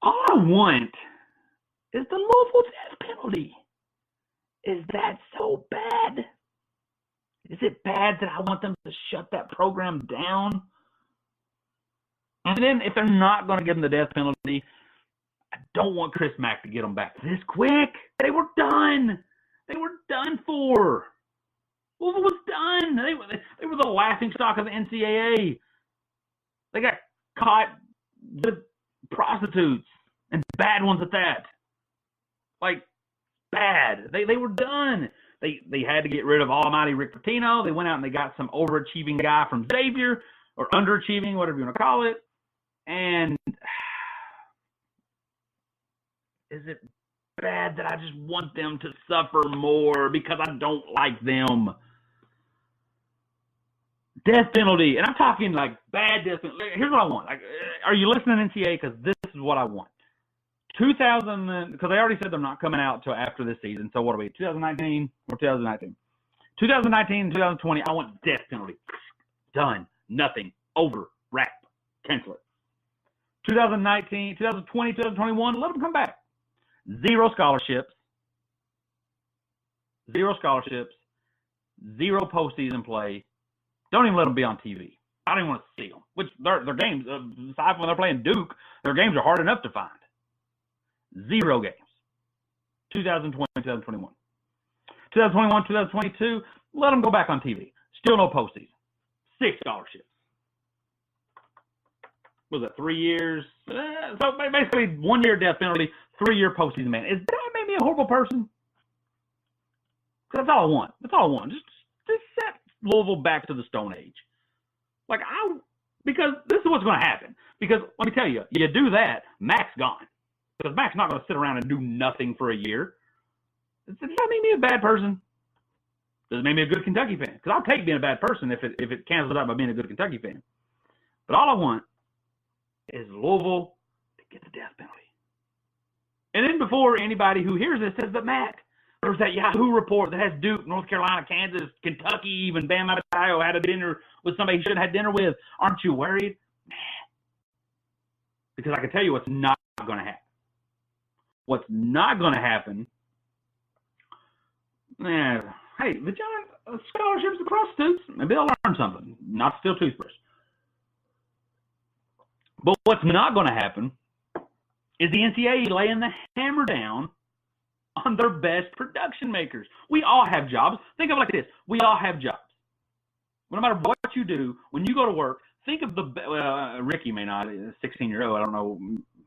Speaker 1: All I want is the Louisville death penalty. Is that so bad? Is it bad that I want them to shut that program down? And then if they're not going to give them the death penalty, I don't want Chris Mack to get them back this quick. They were done. They were done for. Louisville was done. They were the laughingstock of the NCAA. They got caught with prostitutes and bad ones at that. Like, bad. They were done. They had to get rid of almighty Rick Pitino. They went out and they got some overachieving guy from Xavier, or underachieving, whatever you want to call it. And is it bad that I just want them to suffer more because I don't like them. Death penalty, and I'm talking like bad death penalty. Here's what I want. Like, are you listening, NCAA? Because this is what I want. 2000, because they already said they're not coming out until after this season. So what are we, 2019 or 2019? 2019 and 2020, I want death penalty. Done. Nothing. Over. Wrap. Cancel it. 2019, 2020, 2021, let them come back. Zero scholarships. Zero scholarships. Zero postseason play. Don't even let them be on TV. I don't even want to see them. Which their games, aside from when they're playing Duke, their games are hard enough to find. Zero games. 2020, 2021. 2021, 2022, let them go back on TV. Still no postseason. 6 scholarships. Was it 3 years? So basically 1 year death penalty, 3-year postseason ban. Is that made me a horrible person? That's all I want. That's all I want. Just set Louisville back to the Stone Age. Because this is what's going to happen. Because let me tell you, you do that, Mac's gone. Because Mac's not going to sit around and do nothing for a year. Does that make me a bad person? Does it make me a good Kentucky fan? Because I'll take being a bad person if it cancels out by being a good Kentucky fan. But all I want is Louisville to get the death penalty. And then before anybody who hears this says, but Matt, there's that Yahoo report that has Duke, North Carolina, Kansas, Kentucky, even Bam Adebayo had a dinner with somebody he shouldn't have had dinner with. Aren't you worried? Nah. Because I can tell you what's not going to happen. What's not going to happen, hey, the Giant scholarships to prostitutes, maybe they'll learn something. Not steal toothbrush. But what's not going to happen is the NCAA laying the hammer down on their best production makers. We all have jobs. Think of it like this. We all have jobs. No matter what you do, when you go to work, think of the Ricky may not, 16-year-old, I don't know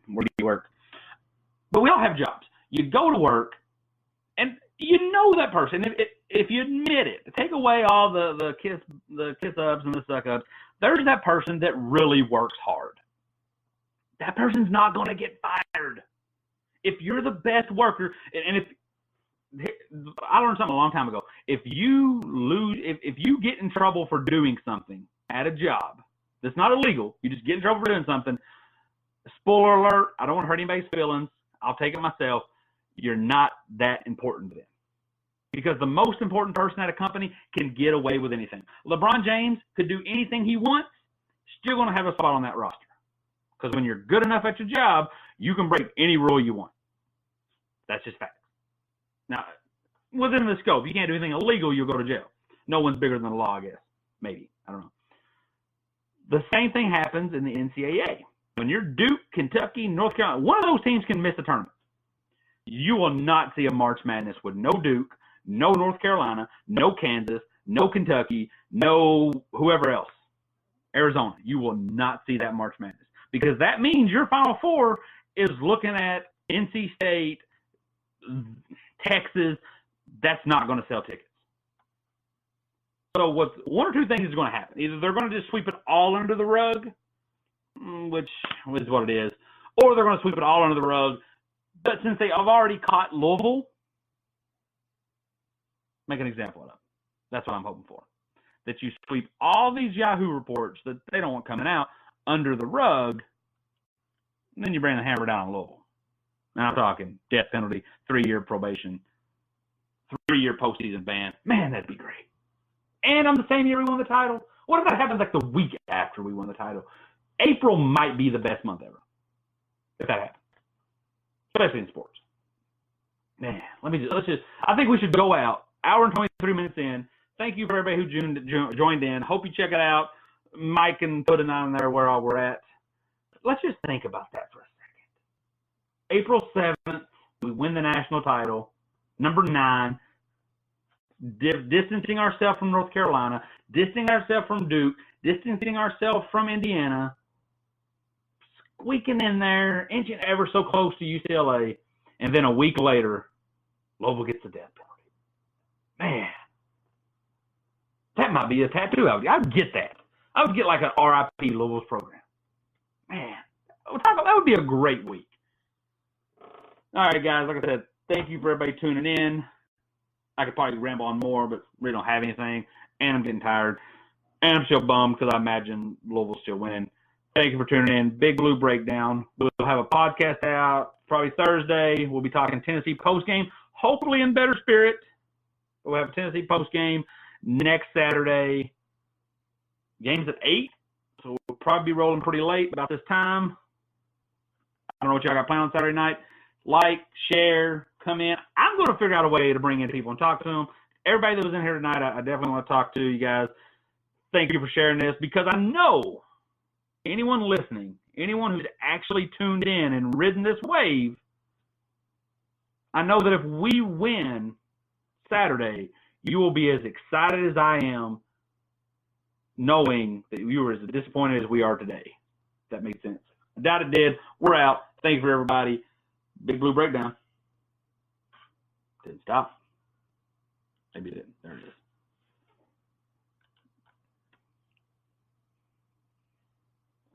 Speaker 1: where he worked. But we all have jobs. You go to work, and you know that person. If you admit it, take away all the kiss ups and the suck ups, there's that person that really works hard. That person's not going to get fired. If you're the best worker, and I learned something a long time ago. If you get in trouble for doing something at a job that's not illegal, you just get in trouble for doing something. Spoiler alert, I don't want to hurt anybody's feelings. I'll take it myself. You're not that important to them. Because the most important person at a company can get away with anything. LeBron James could do anything he wants, still going to have a spot on that roster. Because when you're good enough at your job, you can break any rule you want. That's just fact. Now, within the scope, you can't do anything illegal, you'll go to jail. No one's bigger than the law, I guess. Maybe. I don't know. The same thing happens in the NCAA. When you're Duke, Kentucky, North Carolina, one of those teams can miss a tournament. You will not see a March Madness with no Duke, no North Carolina, no Kansas, no Kentucky, no whoever else. Arizona. You will not see that March Madness. Because that means your Final Four is looking at NC State, Texas. That's not going to sell tickets. So one or two things is going to happen. Either they're going to just sweep it all under the rug, which is what it is, or they're going to sweep it all under the rug. But since they have already caught Louisville, make an example of it. That's what I'm hoping for. That you sweep all these Yahoo reports that they don't want coming out under the rug, and then you bring the hammer down on Louisville. Now I'm talking death penalty, 3-year probation, 3-year postseason ban. Man, that'd be great. And on the same year we won the title. What if that happens like the week after we won the title? April might be the best month ever, if that happens, especially in sports. Man, I think we should go out. Hour and 23 minutes in. Thank you for everybody who joined in. Hope you check it out. Mike can put it on there where all we're at. Let's just think about that for a second. April 7th, we win the national title. Number 9, distancing ourselves from North Carolina, distancing ourselves from Duke, distancing ourselves from Indiana, squeaking in there, inching ever so close to UCLA, and then a week later, Louisville gets the death penalty. Man, that might be a tattoo. I would get that. I would get like an RIP Louisville's program. Man, that would be a great week. All right, guys, like I said, Thank you for everybody tuning in. I could probably ramble on more, but really don't have anything. And I'm getting tired. And I'm still bummed because I imagine Louisville's still winning. Thank you for tuning in. Big Blue Breakdown. We'll have a podcast out probably Thursday. We'll be talking Tennessee postgame, hopefully in better spirit. We'll have a Tennessee postgame next Saturday. Game's at 8, so we'll probably be rolling pretty late about this time. I don't know what y'all got planned on Saturday night. Like, share, come in. I'm going to figure out a way to bring in people and talk to them. Everybody that was in here tonight, I definitely want to talk to you guys. Thank you for sharing this, because I know anyone listening, anyone who's actually tuned in and ridden this wave, I know that if we win Saturday, you will be as excited as I am knowing that you were as disappointed as we are today. If that makes sense. I doubt it did. We're out. Thank you for everybody. Big Blue Breakdown. Didn't stop. Maybe it didn't. There it is.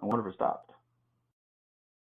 Speaker 1: I wonder if it stopped.